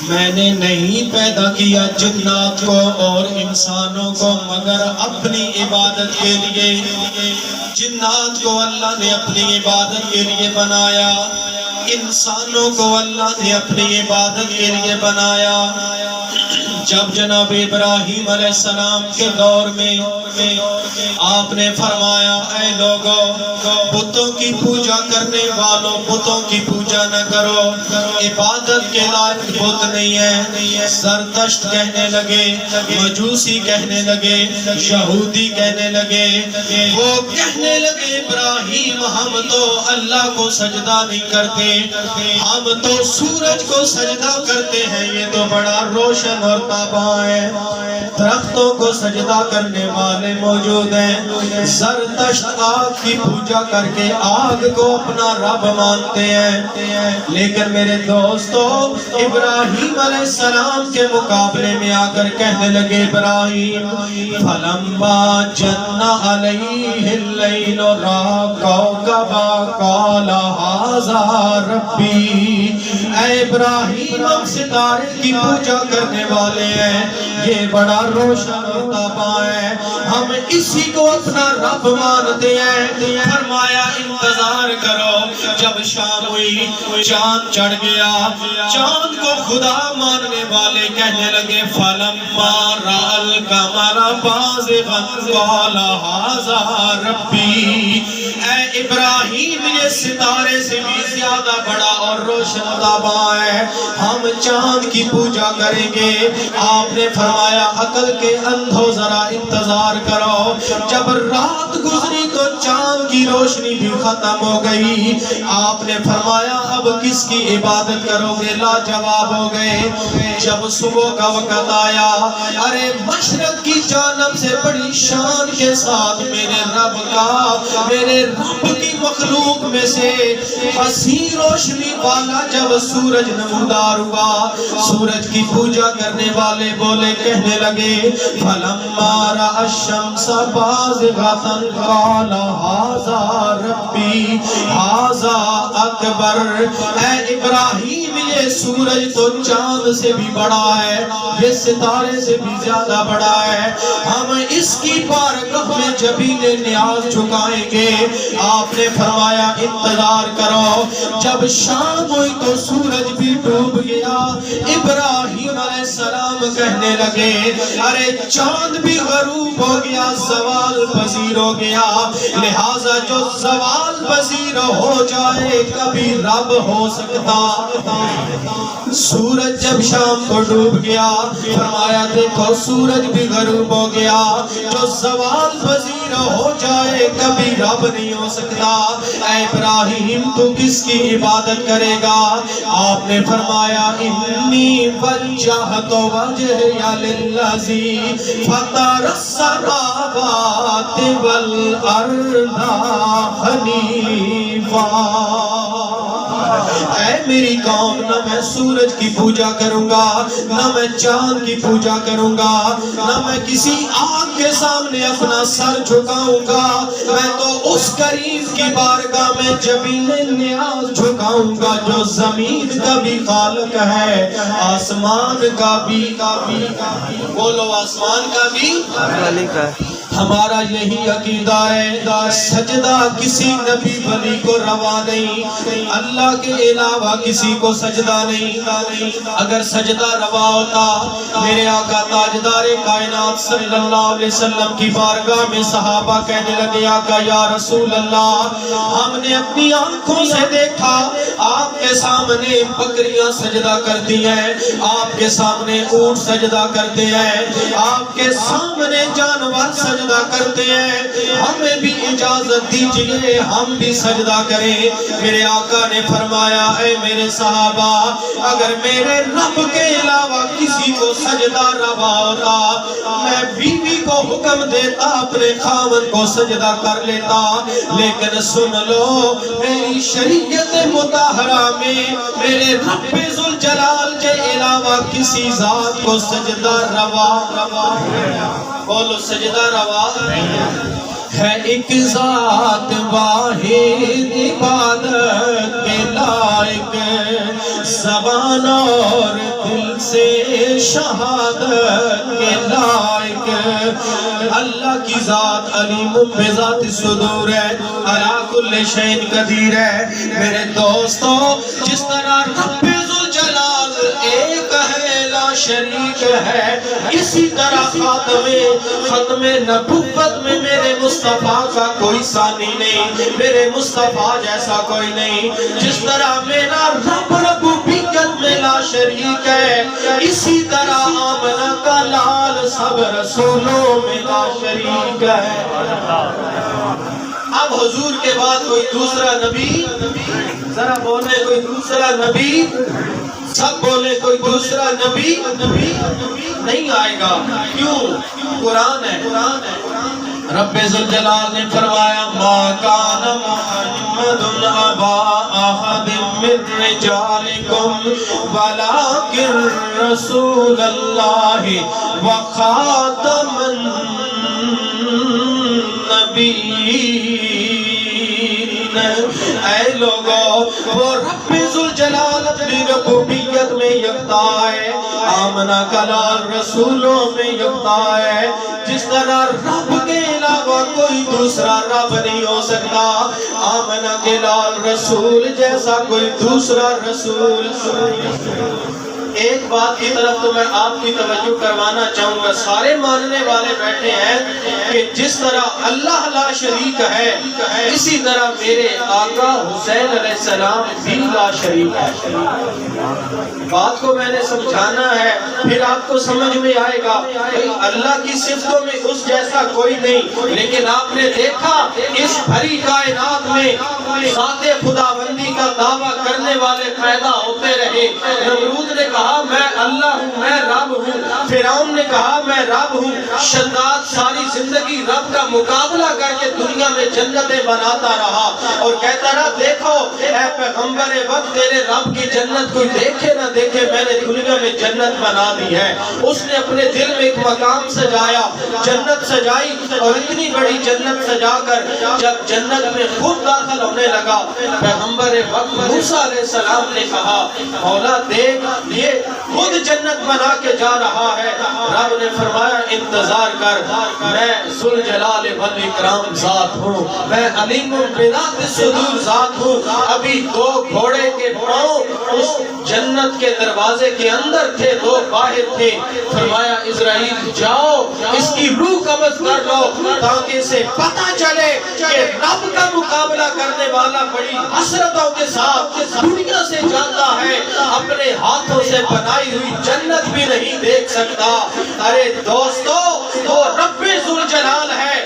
میں نے نہیں پیدا کیا جنات کو اور انسانوں کو مگر اپنی عبادت کے لیے۔ جنات کو اللہ نے اپنی عبادت کے لیے بنایا، انسانوں کو اللہ نے اپنی عبادت کے لیے بنایا۔ جب جناب ابراہیم علیہ السلام کے دور میں آپ نے فرمایا اے لوگوں، بتوں کی پوجا کرنے والوں بتوں کی پوجا نہ کرو، عبادت کے لائق بت نہیں ہے۔ زرتشت کہنے لگے، مجوسی کہنے لگے، یہودی کہنے لگے، وہ کہنے لگے ابراہیم ہم تو اللہ کو سجدہ نہیں کرتے، ہم تو سورج کو سجدہ کرتے ہیں، یہ تو بڑا روشن اور تاباں ہے۔ درختوں کو سجدہ کرنے والے موجود ہیں، زرتشت آگ کی پوجا کر کے آگ کو اپنا رب مانتے ہیں۔ لیکن میرے دوستو، ابراہیم علیہ السلام کے مقابلے میں آ کر کہنے لگے ابراہیم فَلَمَّا جَنَّ عَلَيْهِ اللَّيْلُ رَأَىٰ كَوْكَبًا قَالَ هَٰذَا رَبِّي۔ اے ابراہیم، ہم ستارے کی پوجا کرنے والے ہیں، یہ بڑا روشن اور تاباں ہے، ہم اسی کو اپنا رب مانتے ہیں۔ فرمایا انتظار کرو۔ جب شام ہوئی، چاند چڑھ گیا، چاند کو خدا ماننے والے کہنے لگے فَلَمَّا رَأَى الْقَمَرَ بَازِغًا قَالَ هَٰذَا رَبِّي۔ اے ابراہیم، یہ ستارے سے بھی زیادہ بڑا اور روشن تاباں ہے، ہم چاند کی پوجا کریں گے۔ آپ نے فرمایا عقل کے اندھو ذرا انتظار کرو۔ جب رات گزری تو چاند کی روشنی بھی ختم ہو گئی۔ آپ نے فرمایا اب کس کی عبادت کرو گے؟ لاجواب ہو گئے۔ جب صبح کا وقت آیا، ارے مشرق کی جانب سے بڑی شان کے ساتھ میرے رب کا، میرے رب کی مخلوق میں سے حسین روشنی والا جب سورج نمودار ہوا، سورج کی پوجا کرنے والے بولے کہنے لگے فَلَمَّا رَأَى الشَّمْسَ بَازِغَةً قَالَ هَٰذَا رَبِّي هَٰذَا أَكْبَرُ۔ اے ابراہیم، یہ سورج تو چاند سے بھی بڑا ہے، یہ ستارے سے بھی زیادہ بڑا ہے، ہم اس کی بارگاہ میں جبین نیاز جھکائیں گے۔ آپ نے فرمایا انتظار کرو۔ جب شام ہوئی تو سورج بھی ڈوب گیا۔ ابراہیم علیہ السلام کہنے لگے ارے چاند بھی غروب ہو گیا، زوال پذیر ہو گیا، لہٰذا جو زوال پذیر ہو جائے کبھی رب ہو سکتا۔ سورج جب شام کو ڈوب گیا، فرمایا دیکھو سورج بھی غروب ہو گیا، جو زوال پذیر ہو جائے کبھی رب نہیں ہو سکتا۔ اے ابراہیم، تو کس کی عبادت کرے گا؟ آپ نے فرمایا انی وجہت وجہی للذی فطر السماوات والارض حنیفا۔ اے میری قوم، نہ میں سورج کی پوجا کروں گا، نہ میں چاند کی پوجا کروں گا، نہ میں کسی آگ کے سامنے اپنا سر جھکاؤں گا، میں تو اس کریم کی بارگاہ میں جبین نیاز جھکاؤں گا جو زمین کا بھی خالق ہے، آسمان کا بھی بولو آسمان کا بھی خالق ہے۔ ہمارا یہی عقیدہ ہے، سجدہ کسی نبی ولی کو روا نہیں، اللہ کے علاوہ کسی کو سجدہ نہیں۔ اگر سجدہ روا ہوتا، میرے آقا تاجدار کائنات صلی اللہ علیہ وسلم کی بارگاہ میں صحابہ کہنے لگے آقا یا رسول اللہ، ہم نے اپنی آنکھوں سے دیکھا آپ کے سامنے بکریاں سجدہ کرتی ہیں، آپ کے سامنے اونٹ سجدہ کرتے ہیں، آپ کے سامنے جانور سجدہ کرتے ہیں، ہمیں بھی اجازت دیجئے ہم بھی سجدہ کریں۔ میرے آقا نے فرمایا اے میرے صحابہ، اگر میرے رب کے علاوہ کسی کو سجدہ روا ہوتا، میں بیوی کو حکم دیتا اپنے خاوند کو سجدہ کر لیتا، لیکن سن لو میری شریعت مطہرہ میں میرے رب ذوالجلال کے علاوہ کسی ذات کو سجدہ روا، بولو سجدہ روا ہے ایک ذات واحد عبادت کے لائق، زبان اور دل سے شہادت کے لائق۔ اللہ کی ذات علیم بذات الصدور ہے، علی کل شیء قدیر ہے۔ میرے دوستو، جس طرح رب ذوالجلال ایک ہے، لا شریک ہے، اسی طرح ختم نبوت میں میرے مصطفیٰ کا کوئی ثانی نہیں، میرے مصطفیٰ جیسا کوئی نہیں۔ جس طرح میرا رب ربوبیت میں لا شریک ہے، اسی طرح آمنہ کا لال سب رسولوں میں لا شریک ہے۔ اب حضور کے بعد کوئی دوسرا نبی، ذرا بولے کوئی دوسرا نبی، سب بولے کوئی دوسرا نبی نہیں آئے گا۔ کیوں؟ قرآن ہے۔ رب ذوالجلال نے فرمایا ما کان محمد ابا احد من رجالکم ولکن رسول اللہ وخاتم النبیین۔ اے لوگو، وہ رب ذوالجلال اپنی ربوبیت میں یکتا ہے، آمنہ کا لال رسولوں میں یکتا ہے۔ جس طرح رب کے علاوہ کوئی دوسرا رب نہیں ہو سکتا، آمنہ کے لال رسول جیسا کوئی دوسرا رسول۔ ایک بات کی طرف تو میں آپ کی توجہ کروانا چاہوں گا، سارے ماننے والے بیٹھے ہیں کہ جس طرح اللہ لا شریک ہے، اسی طرح میرے آقا حسین علیہ السلام بھی لا شریک ہے۔ بات کو میں نے سمجھانا ہے، پھر آپ کو سمجھ میں آئے گا۔ اللہ کی صفتوں میں اس جیسا کوئی نہیں، لیکن آپ نے دیکھا اس بھری کائنات میں ذات خداوندی کا دعویٰ کرنے والے پیدا ہوتے رہے۔ نمرود نے کہا میں اللہ ہوں، میں رب ہوں۔ فرعون نے کہا میں رب ہوں۔ شداد ساری زندگی رب کا مقابلہ کر کے دنیا میں جنتیں بناتا رہا اور کہتا رہا دیکھو اے پیغمبر وقت، تیرے رب کی جنت کوئی دیکھے نہ دیکھے، میں نے دنیا میں جنت بنا دی ہے۔ اس نے اپنے دل میں ایک مقام سجایا، جنت سجائی، اور اتنی بڑی جنت سجا کر جب جنت میں خود داخل ہونے لگا، پیغمبر وقت موسیٰ علیہ السلام نے کہا مولا دیکھ یہ خود جنت بنا کے جا رہا ہے۔ رب نے فرمایا انتظار کر، میں ذوالجلال والاکرام ذات ہوں، میں علیم بذات الصدور ذات ہوں۔ ابھی دو گھوڑے کے پاؤں اس جنت کے دروازے کے اندر تھے، دو باہر تھے۔ فرمایا اسرائیل جاؤ اس کی روح قبض کر لو تاکہ اسے پتہ چلے کہ رب کا مقابلہ کرنے والا بڑی حسرتوں کے ساتھ دنیا سے جاتا ہے، اپنے ہاتھوں سے بنائی ہوئی جنت بھی نہیں دیکھ سکتا۔ ارے دوستو، وہ رب ذوالجلال ہے،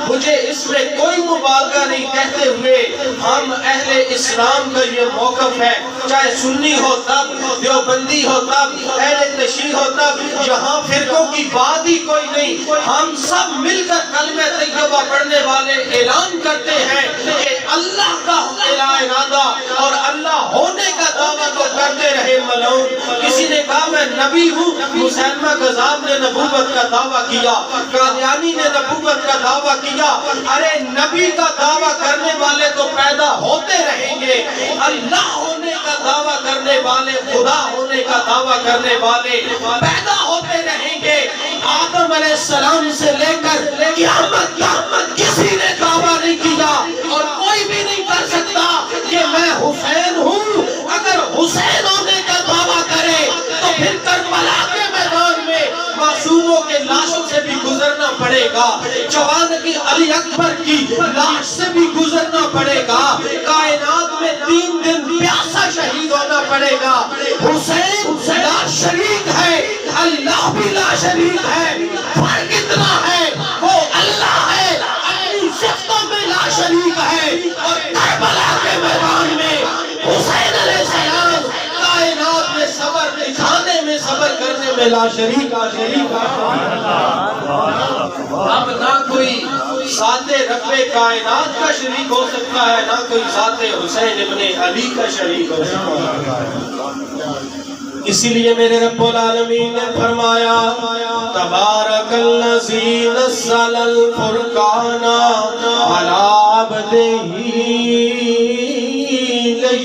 مجھے اس میں کوئی مبالغہ نہیں کہتے ہوئے ہم اہل اسلام کا یہ موقف ہے، چاہے سنی ہو تب، دیوبندی ہو تب، اہل تشیع ہو تب، یہاں فرقوں کی بات ہی کوئی نہیں۔ ہم سب مل کر کلمہ طیبہ پڑھنے والے اعلان کرتے ہیں کہ اللہ کا ارادہ اور اللہ ہونے کا دعویٰ تو کرتے رہے ملعون۔ کسی نے کہا میں نبی ہوں، مسیلمہ کذاب نے نبوت کا دعویٰ کیا، قادیانی نے نبوت کا دعویٰ کیا۔ ارے نبی کا دعویٰ کرنے والے تو پیدا ہوتے رہیں گے، اللہ ہونے کا دعویٰ کرنے والے، خدا ہونے کا دعویٰ کرنے والے پیدا ہوتے رہیں گے۔ آدم علیہ السلام سے لے کر قیامت کسی نے دعویٰ نہیں کیا اور کوئی بھی نہیں کر سکتا کہ میں حسین ہوں۔ اگر حسین ہونے کا دعویٰ کرے تو پھر کربلا کے میدان میں معصوموں کے لاشوں سے بھی گزرنا پڑے گا، جوان کی علی اکبر کی لاش سے بھی گزرنا پڑے گا، کائنات میں 3 دن پیاسا شہید ہونا پڑے گا۔ حسین لا شریک ہے، اللہ بھی لا شریک ہے، فرق اتنا ہے وہ اللہ ہے، اپنی صفتوں میں لا شریک ہے، اور کربلا کے میدان میں حسین علیہ السلام کائنات میں صبر دکھانے میں، صبر کرنے میں لا شریک ہے۔ اب نہ کوئی ذات رب کائنات کا شریک ہو سکتا ہے، نہ کوئی ذات حسین ابن علی کا شریک ہو سکتا ہے۔ اسی لیے میرے رب العالمین نے فرمایا تبارک الذی نزل الفرقان علی عبدہ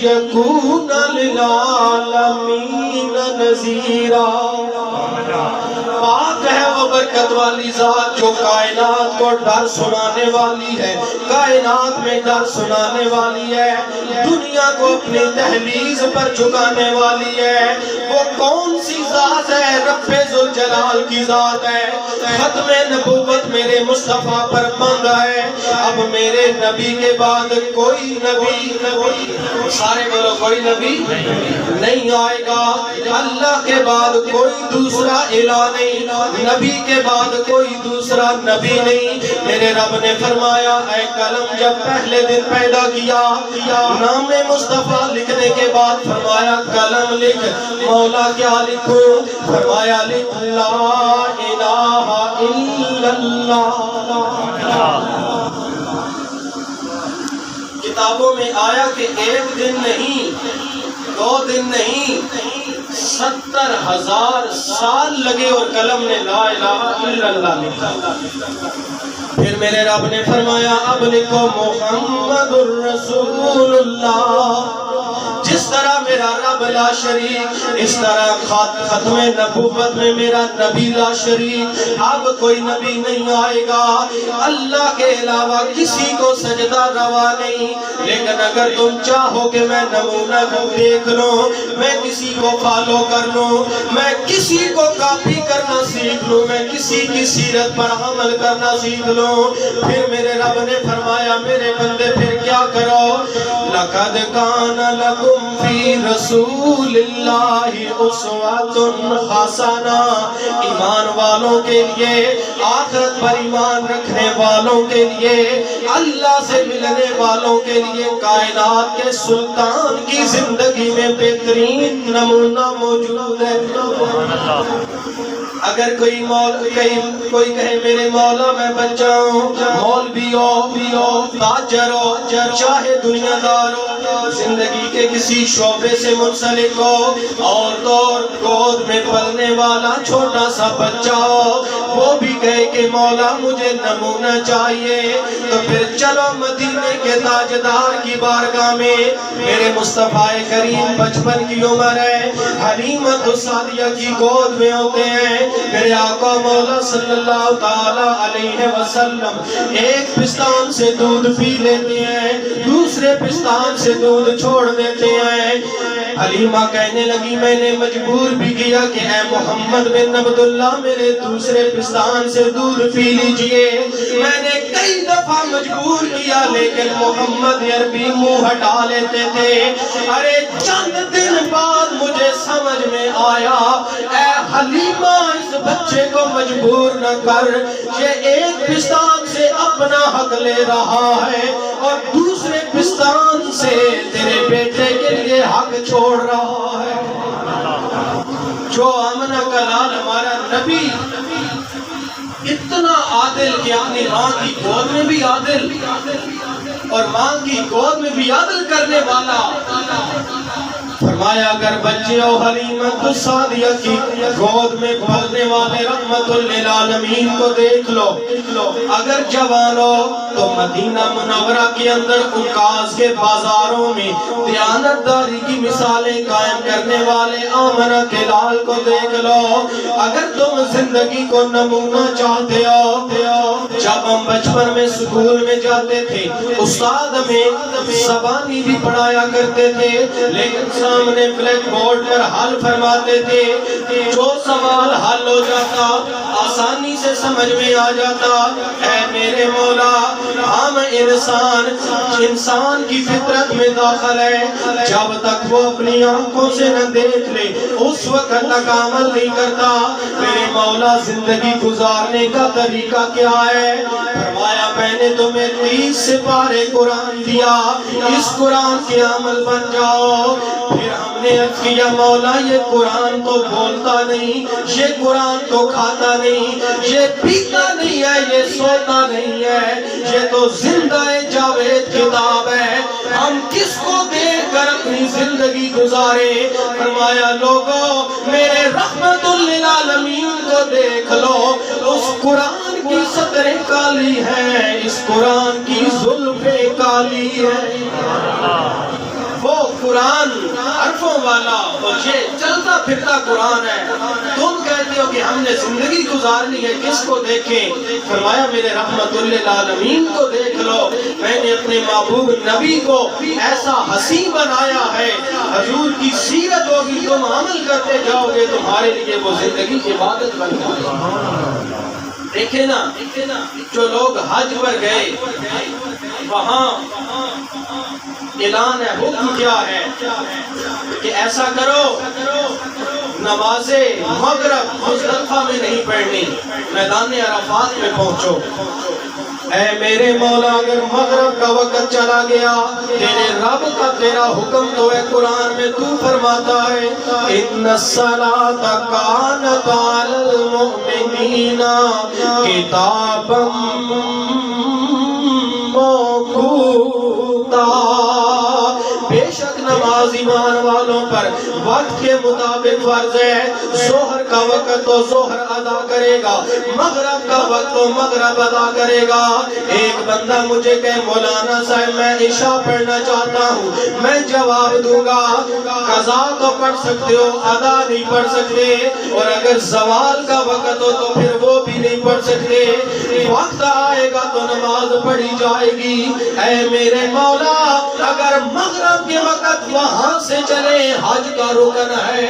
لیکون للعالمین نذیرا۔ پاک ہے وہ برکت والی ذات جو کائنات کو ڈر سنانے والی ہے، کائنات میں ڈر سنانے والی ہے، دنیا کو اپنی دہلیز پر جھکانے والی ہے۔ وہ کون سی ذات ہے؟ رب ذوالجلال کی ذات ہے۔ ختم نبوت میرے مصطفیٰ پر بند ہے۔ اب میرے نبی کے بعد کوئی نبی، سارے بولو کوئی نبی نہیں آئے گا۔ اللہ کے بعد کوئی دوسرا الہ نہیں، نبی کے بعد کوئی دوسرا نبی نہیں۔ میرے رب نے فرمایا اے قلم جب پہلے دن پیدا کیا، نام مصطفیٰ لکھنے کے بعد فرمایا قلم لکھ۔ مولا کیا لکھوں؟ فرمایا لکھ لا الہ الا اللہ۔ کتابوں میں آیا کہ ایک دن نہیں، 2 دن نہیں، 70,000 سال لگے اور قلم نے لا الہ الا اللہ لکھا۔ پھر میرے رب نے فرمایا اب لکھو محمد الرسول اللہ۔ جس طرح میرا رب لا شریک، اس طرح ختم نبوت میں میرا نبی لا شریک۔ اب کوئی نبی نہیں آئے گا، اللہ کے علاوہ کسی کو سجدہ روا نہیں۔ لیکن اگر تم چاہو کہ میں نمونہ کو دیکھ لوں، میں کسی کو فالو کر لوں، میں کسی کو کاپی کرنا سیکھ لوں، میں کسی کی سیرت پر عمل کرنا سیکھ لوں، پھر میرے رب نے فرمایا میرے بندے پھر کیا کرو؟ لَقَدْ كَانَ لَكُمْ فِي رَسُولِ اللَّهِ أُسْوَةٌ حَسَنَةٌ۔ ایمان والوں کے لیے، آخرت پر ایمان رکھنے والوں کے لیے، اللہ سے ملنے والوں کے لیے کائنات کے سلطان کی زندگی میں بہترین نمونہ موجود ہے۔ اگر کوئی کہے میرے مولا میں بچہ ہوں، مولوی ہو، تاجر ہو، چاہے دنیا دار ہو، زندگی کے کسی شعبے سے منسلک ہو، اور گود میں پلنے والا چھوٹا سا بچہ ہو، وہ بھی کہے کہ مولا مجھے نمونہ چاہیے، تو پھر چلو مدینے کے تاجدار کی بارگاہ میں۔ میرے مصطفیٰ کریم 55 کی عمر ہے، حلیمۃ السعدیہ کی گود میں ہوتے ہیں۔ میرے آقا مولا صلی اللہ تعالی علیہ وسلم ایک پستان سے دودھ پی لیتے ہیں، دوسرے پستان سے دودھ چھوڑ دیتے ہیں۔ حلیمہ کہنے لگی میں نے مجبور بھی کیا کہ اے محمد بن عبداللہ میرے دوسرے پستان سے دودھ پی لیجئے، میں نے کئی دفعہ مجبور کیا لیکن محمد عربی منہ ہٹا لیتے تھے۔ ارے چند دن بعد مجھے سمجھ میں آیا اے حلیمہ اس بچے کو مجبور نہ کر، یہ ایک پستان سے اپنا حق لے رہا ہے اور دوسرے پستان سے تیرے بیٹے کے لیے حق چھوڑ رہا ہے۔ جو آمنہ کا لال ہمارا نبی اتنا عادل کہ اپنی ماں کی گود میں بھی عادل اور ماں کی گود میں بھی عادل کرنے والا، فرمایا اگر بچے ہو حلیمۃ السعدیہ کی گود میں پلنے والے رحمت للعالمین کو دیکھ لو، اگر جوان ہو تو مدینہ منورہ کے اندر عکاظ کے بازاروں میں دیانتداری کی مثالیں قائم کرنے والے آمنہ کے لال کو دیکھ لو۔ اگر تم زندگی کو نمونہ چاہتے ہو، جب ہم بچپن میں سکول میں جاتے تھے استاد ہمیں زبانی بھی پڑھایا کرتے تھے، لیکن سامنے بلیک بورڈ پر حل فرماتے تھے، جو سوال حل ہو جاتا آسانی سے سمجھ میں آ جاتا۔ اے میرے مولا ہم انسان کی فطرت میں داخل ہے، جب تک وہ اپنی آنکھوں سے نہ دیکھ لے اس وقت تک عمل نہیں کرتا۔ میرے مولا زندگی گزارنے کا طریقہ کیا ہے؟ فرمایا میں نے تمہیں 30 سپارے قرآن دیا، اس قرآن کے عمل بن جاؤ۔ پھر ہم نے عرض کیا مولا یہ قرآن تو بولتا نہیں، یہ قرآن تو کھاتا نہیں، یہ پیتا نہیں ہے، یہ سوتا نہیں ہے، یہ تو زندہ جاوید کتاب ہے، ہم کس کو دیکھ کر اپنی زندگی گزارے؟ فرمایا لوگوں میرے رحمت للعالمین کو دیکھ لو، اس قرآن کی سطریں کالی ہیں، اس قرآن کی زلفیں کالی ہیں۔ وہ قرآن حرفوں والا اور یہ چلتا پھرتا قرآن ہے، تم کہتے ہو کہ ہم نے زندگی گزارنی ہے، کس کو دیکھیں؟ فرمایا میرے رحمت للعالمین کو دیکھ لو، میں نے اپنے محبوب نبی کو ایسا حسین بنایا ہے، حضور کی سیرت ہوگی، تم عمل کرتے جاؤ گے، تمہارے لیے وہ زندگی عبادت بن جائے گی۔ دیکھیں نا جو لوگ حج پر گئے وہاں اعلان ہے، حکم کیا ہے کہ ایسا کرو نماز مغرب مزدلفہ میں نہیں پڑھنی، میدان عرفات میں پہنچو۔ اے میرے مولا اگر مغرب کا وقت چلا گیا، تیرے رب کا تیرا حکم تو ہے قرآن میں، تو فرماتا ہے ان الصلاۃ کانت علی المؤمنین کتابا موقوتا، بے شک نماز ایمان والوں پر وقت کے مطابق فرض ہے، ظہر کا وقت تو ظہر ادا کرے گا، مغرب کا وقت تو مغرب ادا کرے گا۔ ایک بندہ مجھے کہے مولانا صاحب میں عشاء پڑھنا چاہتا ہوں، میں جواب دوں گا قضا تو پڑھ سکتے ہو، ادا نہیں پڑھ سکتے، اور اگر زوال کا وقت ہو تو پھر وہ بھی نہیں پڑھ سکتے، وقت آئے گا تو نماز پڑھی جائے گی۔ اے میرے مولا اگر مغرب کے وقت وہاں سے چلے، حج کا رکن ہے،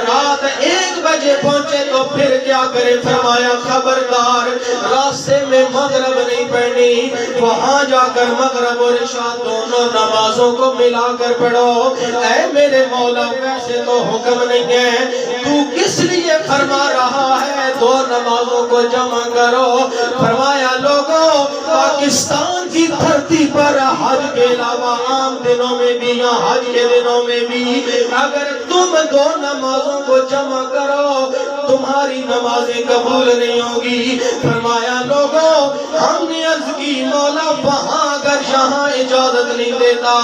رات 1 بجے پہنچے تو پھر کیا کرے؟ فرمایا خبردار راستے میں مغرب نہیں پڑھنی، وہاں جا کر مغرب اور عشاء دونوں نمازوں کو ملا کر پڑھو۔ اے میرے مولا ویسے تو حکم نہیں ہے، تو کس لیے فرما رہا ہے دو نمازوں کو جمع کرو؟ فرمایا لوگوں پاکستان کی دھرتی پر حج کے علاوہ عام دنوں میں بھی یا حج کے دنوں میں بھی اگر تم دو نمازوں کو جمع کرو تمہاری نمازیں قبول نہیں ہوگی۔ فرمایا لوگوں ہم نے عرض کی مولا وہاں اگر یہاں اجازت نہیں دیتا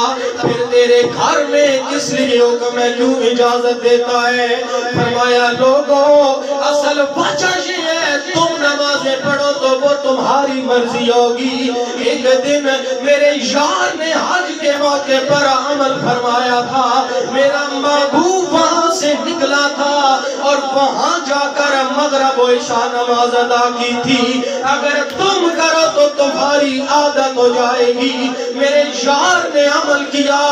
پھر تیرے گھر میں کس لیے حکم ہے، کیوں اجازت دیتا ہے؟ فرمایا لوگوں اصل وجہ یہ ہے تم نمازیں پڑھو تو وہ تمہاری مرضی ہوگی۔ ایک دن میرے یار نے حج کے موقع پر عمل فرمایا تھا، میرا محبوب وہاں سے نکلا تھا اور وہاں جا کر مغرب و عشاء نماز ادا کی تھی، اگر تم کرو تو تمہاری عادت ہو جائے گی۔ میرے یار نے عمل کیا،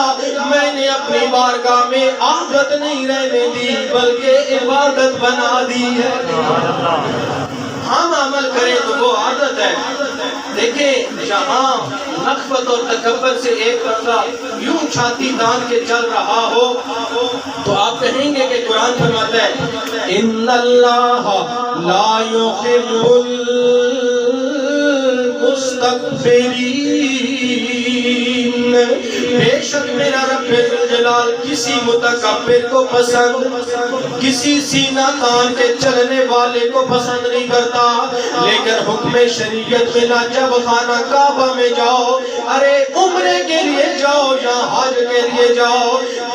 میں نے اپنی بارگاہ میں عادت نہیں رہنے دی بلکہ عبادت بنا دی ہے۔ ہم عمل کریں تو وہ عادت ہے۔ دیکھیں جہاں نخوت اور تکبر سے ایک بندہ یوں چھاتی تان کے چل رہا ہو تو آپ کہیں گے کہ قرآن فرماتا ہے ان اللہ لا يحب المستكبرین، بے شک میرا رب ذوالجلال کسی متکبر کو پسند، کسی سینہ تان کے چلنے والے کو پسند نہیں کرتا۔ لیکن حکم شریعت ملا جب خانہ کعبہ میں جاؤ، ارے عمرے کے لیے جاؤ یا حج کے لیے جاؤ،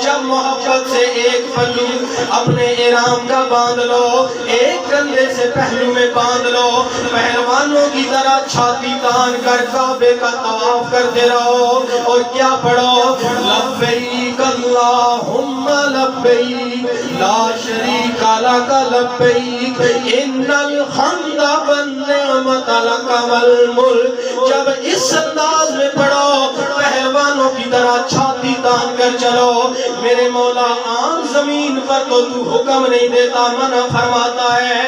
جب محبت سے ایک پہلو اپنے احرام کا باندھ لو، ایک کندھے سے پہلو میں باندھ لو، پہلوانوں کی طرح چھاتی تان کر کعبے کا طواف کرتے رہو اور کیا پڑھو؟ لبیک اللہم لبیک لا شریک لک لبیک ان الحمد والنعمت لک والملک۔ جب اس انداز میں پڑھو پہلوانوں کی طرح چھاتی تان کر چلو، میرے مولا عام زمین پر تو تو حکم نہیں دیتا، منع فرماتا ہے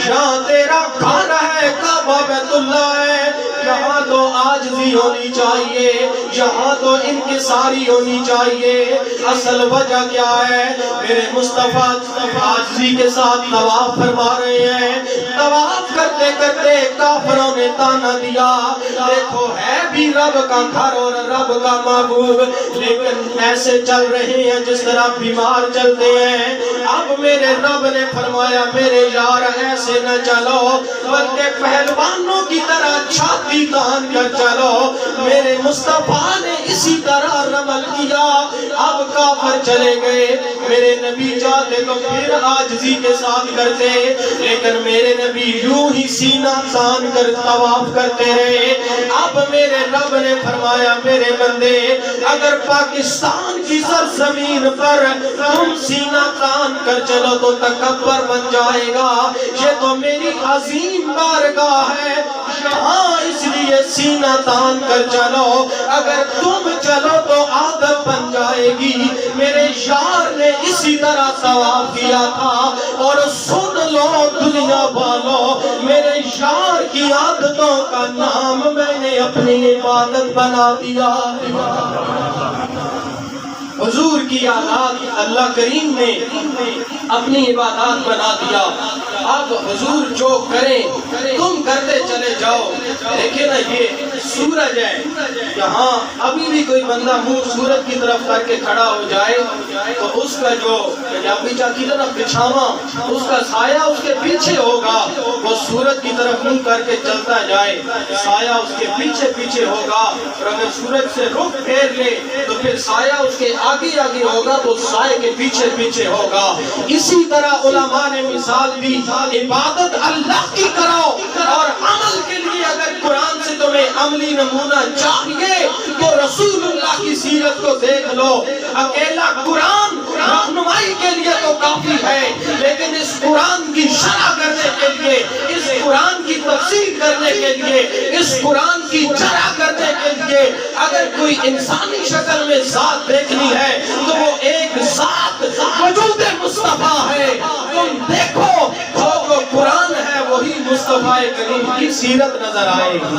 جہاں تیرا گھر ہے کعبہ بیت اللہ ہے، یہاں تو عاجزی ہونی چاہیے، یہاں تو انکساری ہونی چاہیے۔ اصل وجہ کیا ہے؟ میرے مصطفیٰ عاجزی کے ساتھ طواف فرما رہے ہیں، طواف کرتے کرتے کافروں نے تانا دیا، دیکھو ہے بھی رب کا گھر اور رب کا محبوب، لیکن ایسے چل رہے ہیں جس طرح بیمار چلتے ہیں۔ اب میرے رب نے فرمایا میرے یار ایسے نہ چلو، بلکہ پہلوانوں کی طرح چھاتی تان کر چلو۔ میرے مصطفیٰ نے اسی طرح رمل کیا۔ اب کافر چلے گئے، میرے نبی چاہتے تو پھر عاجزی کے ساتھ کرتے، لیکن میرے نبی یوں ہی سینہ تان کر طواف کرتے رہے۔ اب میرے رب نے فرمایا میرے بندے اگر پاکستان کی سرزمین پر تم سینہ تان کر چلو تو تکبر بن جائے گا، یہ تو میری عظیم بارگاہ ہے، یہاں اس لیے سینہ تان کر چلو، اگر تم چلو تو عادت بن جائے گی۔ میرے یار نے اسی طرح طواف کیا تھا، اور سن لو دنیا والوں، میرے یار کی عادتوں کا نام میں نے اپنی عبادت بنا دیا۔ حضور کی عادات اللہ کریم نے اپنی عبادات بنا دیا۔ اب حضور جو کریں تم کرتے چلے جاؤ۔ دیکھیں نا یہ سورج ہے، یہاں ابھی بھی کوئی بندہ منہ سورج کی طرف کر کے کھڑا ہو جائے تو اس کا جو پنجابی چاہیے نا پچھاواں، اس کا سایہ اس کے پیچھے ہوگا، وہ سورج کی طرف منہ کر کے چلتا جائے، سایہ اس کے پیچھے پیچھے ہوگا، اور اگر سورج سے رخ پھیر لے تو پھر سایہ اس کے آگے آگے ہوگا تو سائے کے پیچھے پیچھے ہوگا۔ اسی طرح علماء نے مثال دی، عبادت اللہ کی کرو، اور عمل کے لیے اگر قرآن سے تمہیں عملی نمونہ چاہیے تو رسول اللہ کی سیرت کو دیکھ لو۔ اکیلا قرآن رہنمائی کے لیے تو کافی ہے، لیکن اس قرآن کی شرح کرنے کے لیے، اس قرآن کی تفسیر کرنے کے لیے، اس قرآن کی جرح کرنے کے لیے اگر کوئی انسانی شکل میں ذات دیکھنی ہے تو وہ ایک ذات وجود مصطفیٰ ہے۔ تم دیکھو جو قرآن ہے وہی مصطفیٰ کریم کی سیرت نظر آئے گی۔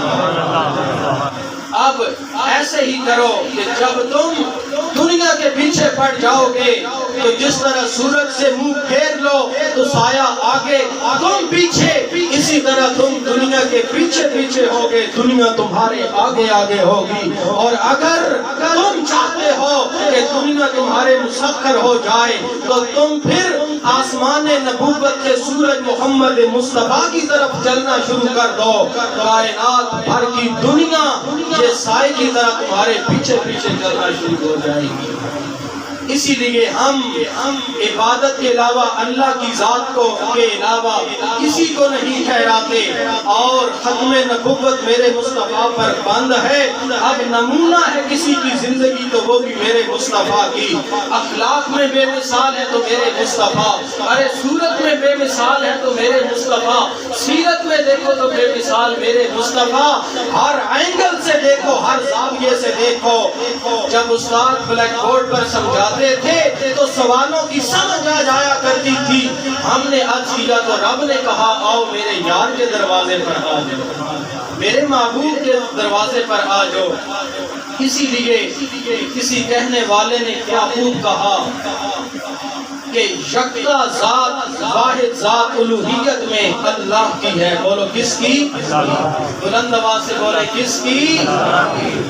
اب ایسے ہی کرو کہ جب تم دنیا کے پیچھے پڑ جاؤ گے تو جس طرح سورج سے منہ پھیر لو تو سایہ آگے تم پیچھے، اسی طرح تم دنیا کے پیچھے پیچھے ہوگے، دنیا تمہارے آگے آگے ہوگی۔ اور اگر تم چاہتے ہو کہ دنیا تمہارے مسخر ہو جائے تو تم پھر آسمان نبوت کے سورج محمد مصطفیٰ کی طرف چلنا شروع کر دو، کائنات بھر کی دنیا یہ سائے کی طرح تمہارے پیچھے پیچھے چلنا شروع ہو جائے گی۔ اسی لیے ہم عبادت کے علاوہ اللہ کی ذات کو کے علاوہ کسی کو نہیں ٹھہراتے، اور ختم نبوت میرے مصطفیٰ پر بند ہے۔ اب نمونہ ہے کسی کی زندگی تو وہ بھی میرے مصطفیٰ کی، اخلاق میں بے مثال ہے تو میرے مصطفیٰ، ارے صورت میں بے مثال ہے تو میرے مصطفیٰ، سیرت میں دیکھو تو بے مثال میرے مصطفیٰ، ہر اینگل سے دیکھو، ہر زاویے سے دیکھو۔ جب استاد بلیک بورڈ پر سمجھاتے تھے تو سوالوں کی سمجھ آ جایا کرتی تھی، ہم نے عرض کیا تو رب نے کہا آؤ میرے یار کے دروازے پر آ جاؤ، میرے محبوب کے دروازے پر آ جاؤ۔ اسی لیے کسی کہنے والے نے کیا خوب کہا کہ یکتا ذات واحد ذات الوہیت میں اللہ کی ہے، بولو کس کی؟ بلند آواز سے بولے کس کی؟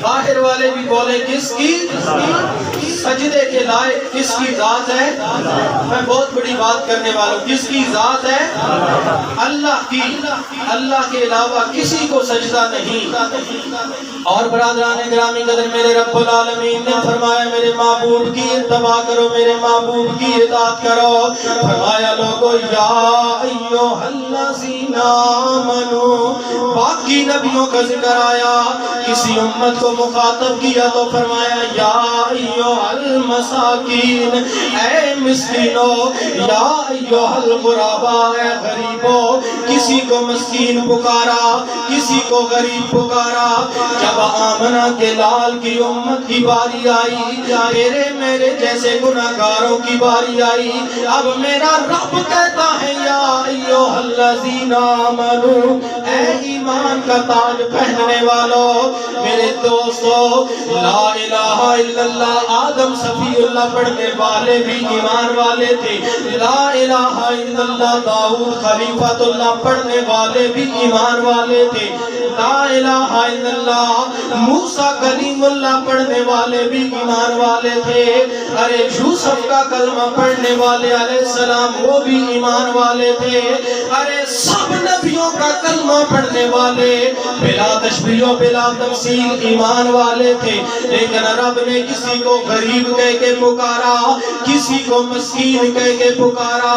باہر والے بھی بولے کس کی؟ سجدے کے لائق کس کی ذات ہے؟ میں بہت بڑی بات کرنے والا ہوں، کس کی ذات ہے؟ اللہ کی، اللہ کے علاوہ کسی کو سجدہ نہیں۔ اور برادران گرامی قدر میرے رب العالمین نے فرمایا میرے محبوب کی اتباع کرو، میرے محبوب کی اطاعت کرو۔ فرمایا لوگو یا ایھا الذین آمنو، باقی نبیوں کا ذکر آیا، کسی امت کو مخاطب کیا تو فرمایا یا ایھا المساکین، اے مسکینو، یا ایھا الغرباء، اے غریبو، کسی کو مسکین پکارا، کسی کو غریب پکارا۔ جب آمنہ کے لال کی امت کی باری آئی، میرے جیسے گناہگاروں کی باری آئی، اب میرا رب کہتا ہے یا ایھا الذین آمنو، اے ایمان کا تاج پہننے والوں، میرے دوستو، لا الہ الا اللہ آدم صفی اللہ پڑھنے والے بھی ایمان والے تھے، لا الہ الا اللہ داؤد خلیفۃ اللہ پڑھنے والے بھی ایمان والے تھے، لا الہ الا اللہ موسیٰ کلیم اللہ پڑھنے والے بھی ایمان والے تھے، ارے یوسف کا کلمہ پڑھنے والے علیہ السلام وہ بھی ایمان والے تھے، ارے سب نبیوں کا کلمہ پڑھنے والے بلا تشبیہ و بلا تمثیل ایمان والے تھے، لیکن رب نے کسی کو غریب کہہ کے پکارا، کسی کو مسکین کہہ کے پکارا،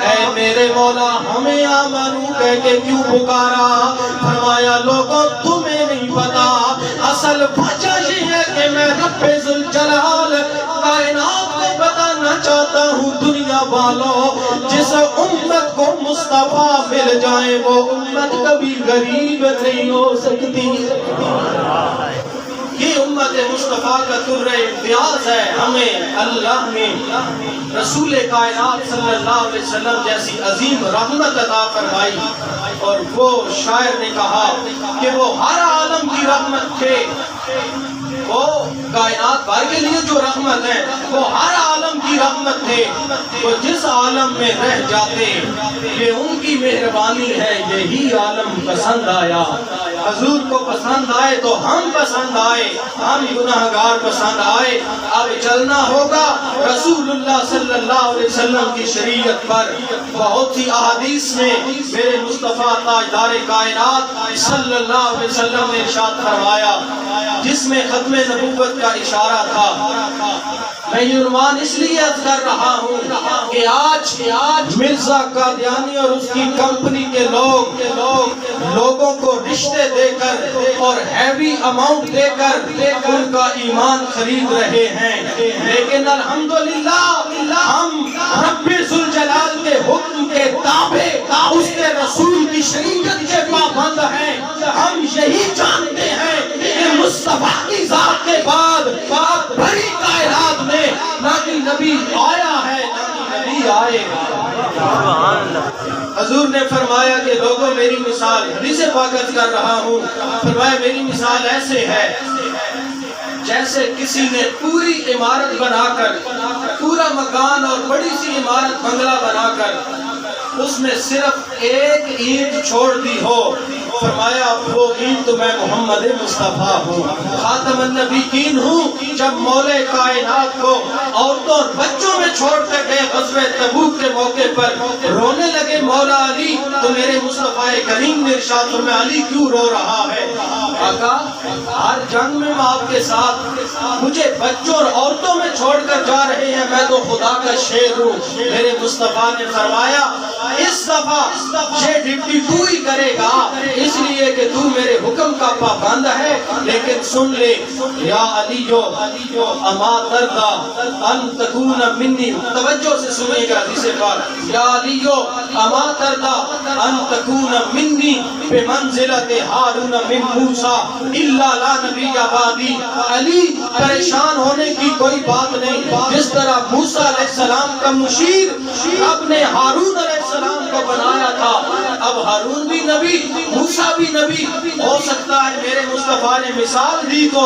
اے میرے مولا ہمیں آمنو کہہ کے کیوں پکارا؟ فرمایا لوگوں تمہیں نہیں پتا، اصل وجہ یہ ہے کہ میں رب ذوالجلال کائنات کو بتانا چاہتا ہوں دنیا والوں، جس امت کو مصطفیٰ مل جائے وہ امت کبھی غریب نہیں ہو سکتی۔ یہ امت مصطفیٰ کا در امتیاز ہے، ہمیں اللہ نے رسول کائنات صلی اللہ علیہ وسلم جیسی عظیم رحمت عطا فرمائی، اور وہ شاعر نے کہا کہ وہ ہر عالم کی رحمت تھے، وہ کائنات بھر کے لیے جو رحمت ہے وہ ہر عالم کی رحمت تھے، وہ جس عالم میں رہ جاتے یہ ان کی مہربانی ہے، یہی عالم پسند آیا، حضور کو پسند آئے تو ہم پسند آئے، ہم گناہگار پسند آئے، اب چلنا ہوگا رسول اللہ صلی اللہ علیہ وسلم کی شریعت پر۔ بہت سی احادیث میں میرے مصطفیٰ تاجدار کائنات صلی اللہ علیہ وسلم نے ارشاد فرمایا، جس میں ختم نبوت کا اشارہ تھا۔ میں یہ عنوان اس لیے عرض کر رہا ہوں کہ آج مرزا قادیانی اور اس کی کمپنی کے لوگوں کو رشتے دے کر اور ہیوی اماؤنٹ دے کر ان کا ایمان خرید رہے ہیں، لیکن الحمدللہ ہم رب ذوالجلال کے حکم کے تابع، اس کے رسول کی شریعت کے پابند ہیں۔ ہم یہی جانتے ہیں کہ مصطفیٰ کی ذات کے بعد بڑی کائنات میں نہ کوئی نبی آیا ہے نہ کوئی نبی آئے گا۔ حضور نے فرمایا کہ لوگوں میری مثال، حدیث پاک کر رہا ہوں، فرمایا میری مثال ایسے ہے جیسے کسی نے پوری عمارت بنا کر، پورا مکان اور بڑی سی عمارت بنگلہ بنا کر اس میں صرف ایک اینٹ چھوڑ دی ہو، فرمایا وہ اینٹ تو میں محمد مصطفیٰ ہوں، خاتم النبیین ہوں۔ جب مولا کائنات کو عورتوں اور بچوں میں چھوڑ کر گئے غزوہ تبوک کے موقع پر، رونے لگے مولا علی، تو میرے مصطفیٰ کریم نے ارشاد فرمایا علی کیوں رو رہا ہے؟ آقا ہر جنگ میں آپ کے ساتھ، مجھے بچوں اور عورتوں میں چھوڑ کر جا رہے ہیں، میں تو خدا کا شیر ہوں۔ میرے مصطفیٰ نے فرمایا اس دفعہ یہ ڈیوٹی تو ہی کرے گا، اس لیے کہ تو میرے حکم کا پابند ہے، لیکن سن لے یا علی جو اما تردا ان تکون منی، توجہ سے سنیے گا حدیث پاک، یا علی جو اما تردا ان تکون منی بمنزلت ہارون من موسیٰ الا لا نبی بعدی۔ علی پریشان ہونے کی کوئی بات نہیں، جس طرح موسیٰ علیہ السلام کا مشیر رب نے ہارون علیہ السلام کو بنایا تھا، اب ہارون بھی نبی موسیٰ بھی نبی ہو سکتا ہے۔ میرے مصطفیٰ نے مثال دی تو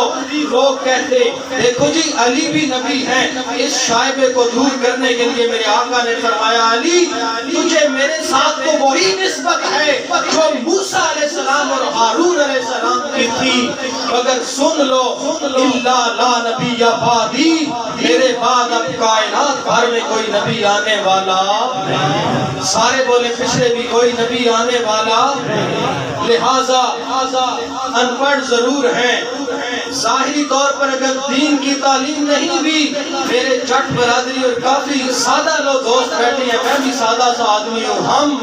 لوگ کہتے دیکھو جی علی بھی نبی ہیں، اس شائبے کو دور کرنے کے لیے میرے آقا نے فرمایا علی تجھے میرے ساتھ تو وہی نسبت ہے جو موسیٰ علیہ السلام اور ہارون علیہ السلام کی تھی، مگر سن لو الا لا نبی بعدی، میرے بعد اب کائنات بھر میں کوئی نبی آنے والا، سارے بولے پچھلے بھی کوئی نبی آنے والا، لہذا ان پڑھ ضرور ہیں، ظاہری طور پر اگر دین کی تعلیم نہیں بھی، میرے جٹ برادری اور کافی سادہ لوگ دوست بیٹھے ہیں، میں بھی سادہ سا آدمی ہوں، ہم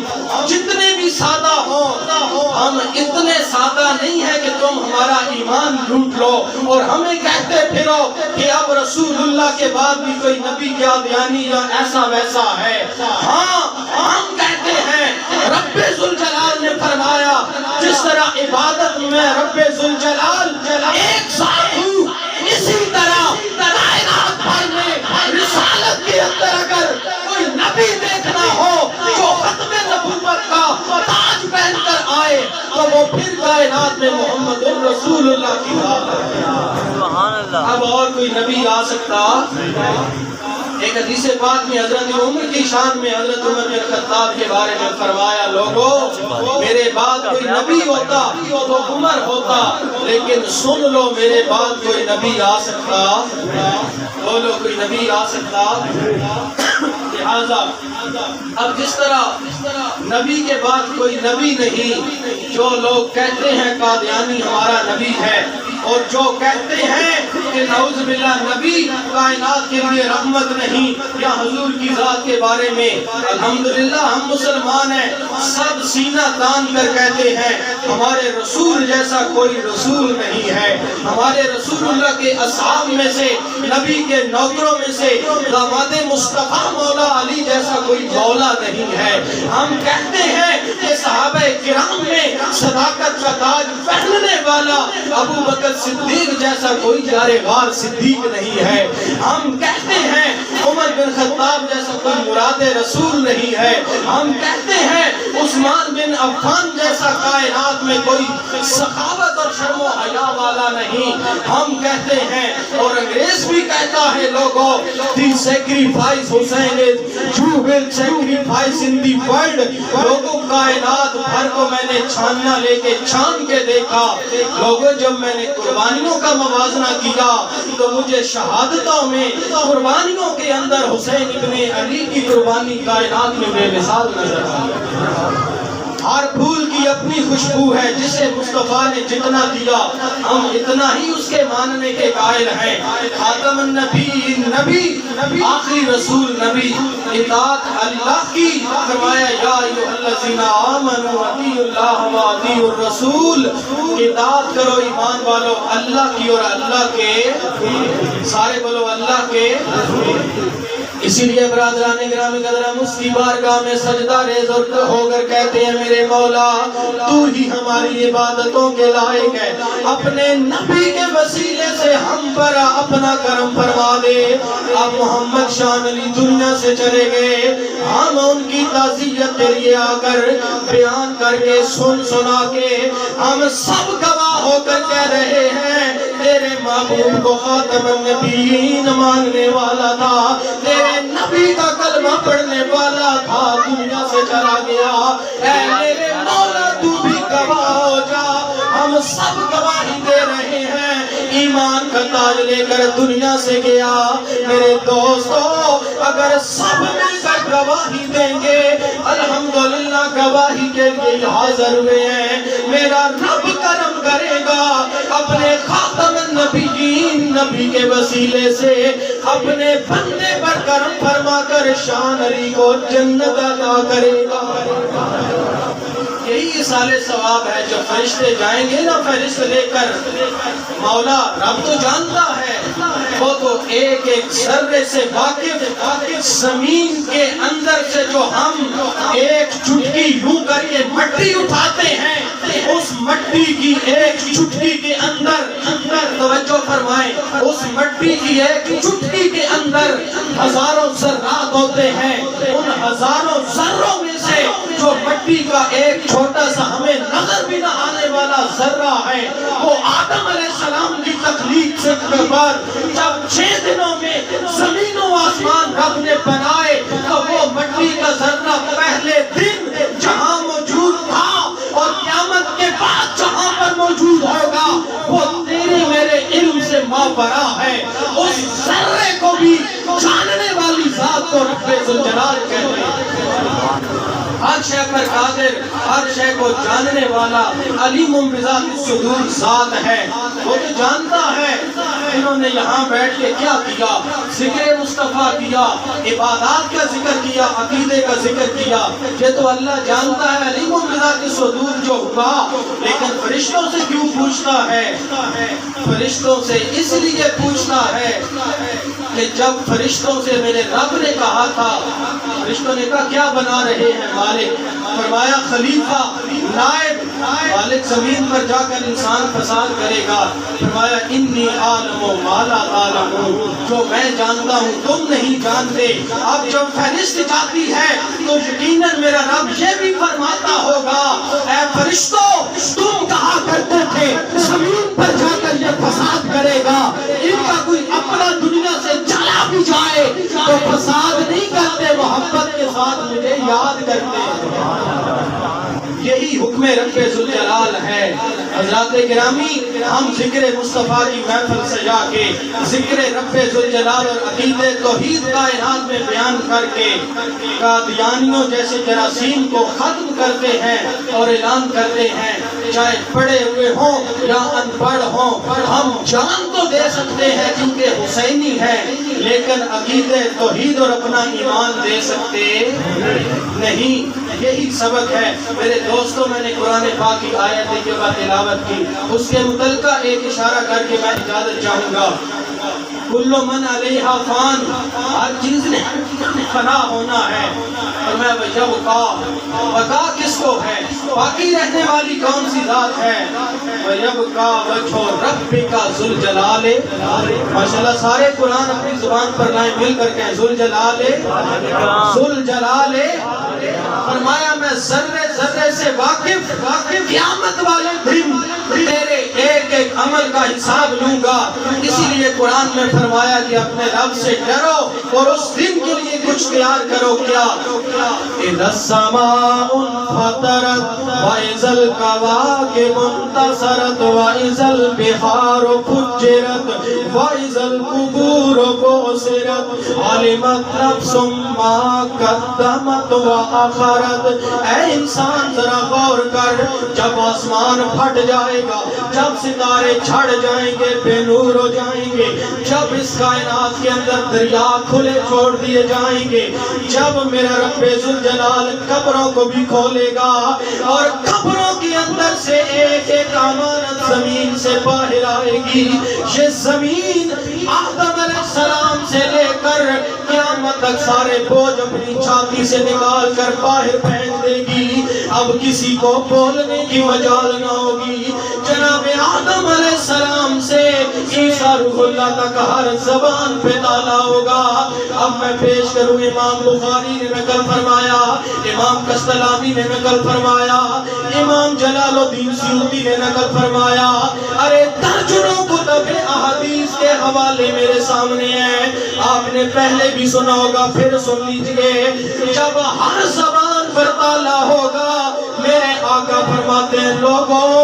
جتنے بھی سادہ ہوں ہم اتنے سادہ نہیں ہیں کہ تم ہمارا ایمان لوٹ لو اور ہمیں کہتے پھرو کہ اب رسول اللہ کے بعد بھی کوئی نبی کیا دیانی یا ایسا ویسا ہے۔ ہاں ہم کہتے ہیں رب ذوالجلال نے فرمایا جس طرح عبادت میں رب ذوالجلال ایک ساتھ ہوں، اسی طرح کائنات بھر میں رسالت کے اندر اگر کوئی نبی دیکھنا ہو جو ختم نبوت کا تاج پہنے آئے تو وہ پھر کائنات میں محمد الرسول اللہ کی ذات ہے۔ سبحان اللہ۔ اب اور کوئی نبی آ سکتا؟ ایک حدیث پاک میں حضرت عمر کی شان میں حضرت عمر بن خطاب کے بارے میں فرمایا، لوگوں میرے بعد کوئی نبی ہوتا تو عمر ہوتا، لیکن سن لو میرے بعد کوئی نبی آ سکتا؟ بولو کوئی نبی آ سکتا؟ لہذا اب جس طرح نبی کے بعد کوئی نبی نہیں، جو لوگ کہتے ہیں قادیانی ہمارا نبی ہے، اور جو کہتے ہیں کہ نعوذ باللہ نبی کائنات کے لیے رحمت نہیں، یا حضور کی ذات کے بارے میں الحمدللہ ہم مسلمان ہیں، سب سینہ تان کر کہتے ہیں ہمارے رسول جیسا کوئی رسول نہیں ہے، ہمارے رسول اللہ کے اصحاب میں سے، نبی کے نوکروں میں سے داماد مصطفیٰ مولا علی جیسا کوئی مولا نہیں ہے۔ ہم کہتے ہیں کہ صحابہ کرام میں صداقت کا تاج پہننے والا ابو بکر صدیق جیسا کوئی جارحوار صدیق نہیں ہے۔ ہم کہتے ہیں عمر بن خطاب جیسا کوئی مراد رسول نہیں ہے۔ ہم کہتے ہیں عثمان بن عفان جیسا کائنات میں کوئی سخاوت اور شرم و حیا والا نہیں۔ ہم کہتے ہیں اور انگریز بھی کہتا ہے لوگوں، the sacrifice Hussain you will sacrifice in the world. لوگوں کائنات بھر کو میں نے چھاننا لے کے چھان کے دیکھا، لوگوں جب میں نے قربانیوں کا موازنہ کیا تو مجھے شہادتوں میں قربانیوں کے اندر حسین ابن علی کی قربانی کائنات میں بے مثال نظر آئی۔ ہر پھول کی اپنی خوشبو ہے، جسے مصطفیٰ نے جتنا دیا ہم اتنا ہی اس کے ماننے کے قائل ہیں۔ خاتم النبی نبی، آخری رسول نبی، اطاعت اللہ کی فرمایا یا ایھا الذین آمنوا اطیعوا اللہ و اطیعوا الرسول، اطاعت کرو ایمان والو اللہ کی اور اللہ کے، سارے بولو اللہ کے۔ اسی لیے برادران گرامی قدر ہم اس کی بارگاہ میں سجدہ ریز ہو کر کہتے ہیں میرے مولا تو ہی ہماری عبادتوں کے لائق ہے، اپنے نبی کے وسیلے سے ہم پر اپنا کرم فرما دے۔ اب محمد شان علی دنیا سے چلے گئے، ہم ان کی تعزیت کے لیے آ کر بیان کر کے سنا کے ہم سب گواہ ہو کر کہہ رہے ہیں تیرے محبوب کو خاتم النبیین ماننے والا تھا، تیرے نبی کا کلمہ پڑھنے والا تھا، دنیا سے چلا گیا۔ اے میرے مولا تو بھی گواہ ہو جا، ہم سب گواہی دے رہے ہیں ایمان کا تاج لے کر دنیا سے گیا۔ میرے دوستو اگر سب مل کر گواہی دیں گے، الحمدللہ گواہی کے لیے حاضر ہوئے ہیں، میرا رب کرم کرے گا اپنے خاتم النبیین نبی کے وسیلے سے اپنے بندے پر کرم فرما کر شان علی کو جنت عطا کرے گا۔ یہی اصال ثواب ہے، جب فرشتے جائیں گے نا فرشتے لے کر، مولا رب تو جانتا ہے، وہ تو ایک ایک ذرے سے واقف، زمین کے اندر سے جو ہم ایک چٹکی یوں کر کے مٹی اٹھاتے ہیں، اس مٹی کی ایک چٹکی کے اندر توجہ فرمائیں، اس مٹی کی ایک چٹکی کے اندر ہزاروں ذرات ہوتے ہیں، ان ہزاروں ذروں میں سے جو مٹی کا ایک چھوٹا سا ہمیں نظر بھی نہ آنے والا ذرہ ہے، وہ آدم علیہ السلام کی تخلیق سے بعد جب 6 دنوں میں زمین و آسمان رب نے بنائے تو وہ مٹی کا ذرہ پہلے دن جہاں موجود تھا اور قیامت کے بعد جہاں پر موجود ہوگا وہ تیرے میرے علم سے ماورا ہے۔ اس ذرے کو بھی جاننے والی ذات کو رب ذوالجلال کہتے ہیں۔ ہر شے پر قادر، ہر شے کو جاننے والا علیم بذات الصدور ذات ہے، وہ تو جانتا ہے انہوں نے یہاں بیٹھ کے کیا کیا، ذکر مصطفیٰ کیا، عبادات کا ذکر کیا، عقیدے کا ذکر کیا، یہ تو اللہ جانتا ہے علیم بذات الصدور جو ہوا۔ لیکن فرشتوں سے کیوں پوچھتا ہے؟ فرشتوں سے اس لیے پوچھتا ہے کہ جب فرشتوں سے میرے رب نے کہا تھا، فرشتوں نے کہا کیا بنا رہے ہیں مالک؟ فرمایا خلیفہ، نائب، مالک زمین پر جا کر انسان فساد کرے گا۔ فرمایا انی عالم ما لا تعلمون، جو میں جانتا ہوں تم نہیں جانتے۔ اب جب فہرست جاتی ہے تو یقیناً میرا رب یہ بھی فرماتا ہوگا اے فرشتوں تم کہا کرتے تھے زمین پر جا کر یہ فساد کرے گا، ان کا کوئی اپنا دنیا سے چلا بھی جائے تو فساد نہیں کرتے، محبت کے ساتھ مجھے یاد کرتے ہیں۔ یہی حکم رب ذوالجلال ہے۔ حضرات گرامی، ہم ذکر مصطفیٰ کی محفل سجا کے ذکر رب ذوالجلال اور عقید توحید کائنات میں بیان کر کے قادیانیوں جیسے جراثیم کو ختم کرتے ہیں اور اعلان کرتے ہیں، چاہے پڑھے ہوئے ہوں یا ان پڑھ ہوں، ہم جان تو دے سکتے ہیں جن کے حسینی ہیں، لیکن عقید توحید اور اپنا ایمان دے سکتے نہیں۔ یہی سبق ہے میرے دوستوں۔ میں نے قرآن پاک کی آیت کے بعد تلاوت کی، اس کے متعلقہ ایک اشارہ کر کے میں اجازت چاہوں گا۔ کل من علیہا فان، ہر چیز نے فنا ہونا ہے، اور میں بقا کس کو ہے؟ باقی رہنے والی کون سی ذات ہے؟ وَيَبْقَى وَجْهُ رَبِّكَ ذُو الْجَلَالِ، ماشاءاللہ سارے قرآن اپنی زبان پر لائیں، مل کر کہیں ذو الجلال۔ فرمایا میں ذرے ذرے سے واقف، قیامت والے دن تیرے ایک ایک عمل کا حساب لوں گا۔ اسی لیے قرآن میں فرمایا کہ اپنے رب سے ڈرو اور اس دن کے لیے کچھ تیار کرو۔ کیا؟ اِذَا السَّمَاءُ انفطرت وَإِذَا الْكَوَاكِبُ انتَثَرَتْ وَإِذَا الْبِحَارُ فُجِّرَتْ وَإِذَا الْقُبُورُ بُعْثِرَتْ عَلِمَتْ نَفْسٌ مَا قَدَّمَتْ وَأَخَّرَتْ۔ اے انسان ذرا غور کر، جب آسمان پھٹ جائے گا، جب ستارے چھڑ جائیں گے، بے نور ہو جائیں گے، جب اس کائنات کے اندر دریا کھلے چھوڑ دیے جائیں گے، جب میرا رب ذوالجلال قبروں کو بھی کھولے گا اور قبروں کے اندر سے ایک ایک امانت زمین سے باہر آئے گی، یہ زمین آدم علیہ السلام سے لے کر قیامت تک سارے بوجھ اپنی چھاتی سے نکال کر باہر پھینک دے گی۔ اب کسی کو بولنے کی مجال نہ ہوگی۔ جناب آدم علیہ السلام سے عیسیٰ روح اللہ تک ہر زبان پہ تالا ہوگا۔ اب میں پیش کروں، امام بخاری نے نقل فرمایا، امام قسطلانی نے نقل فرمایا، امام جلال الدین سیوطی نے نقل فرمایا، ارے درجنوں کتب احادیث کے حوالے میرے سامنے ہیں، آپ نے پہلے بھی سنا ہوگا، پھر سن لیجئے۔ جب ہر زبان پر تالا ہوگا، میرے آقا فرماتے ہیں لوگوں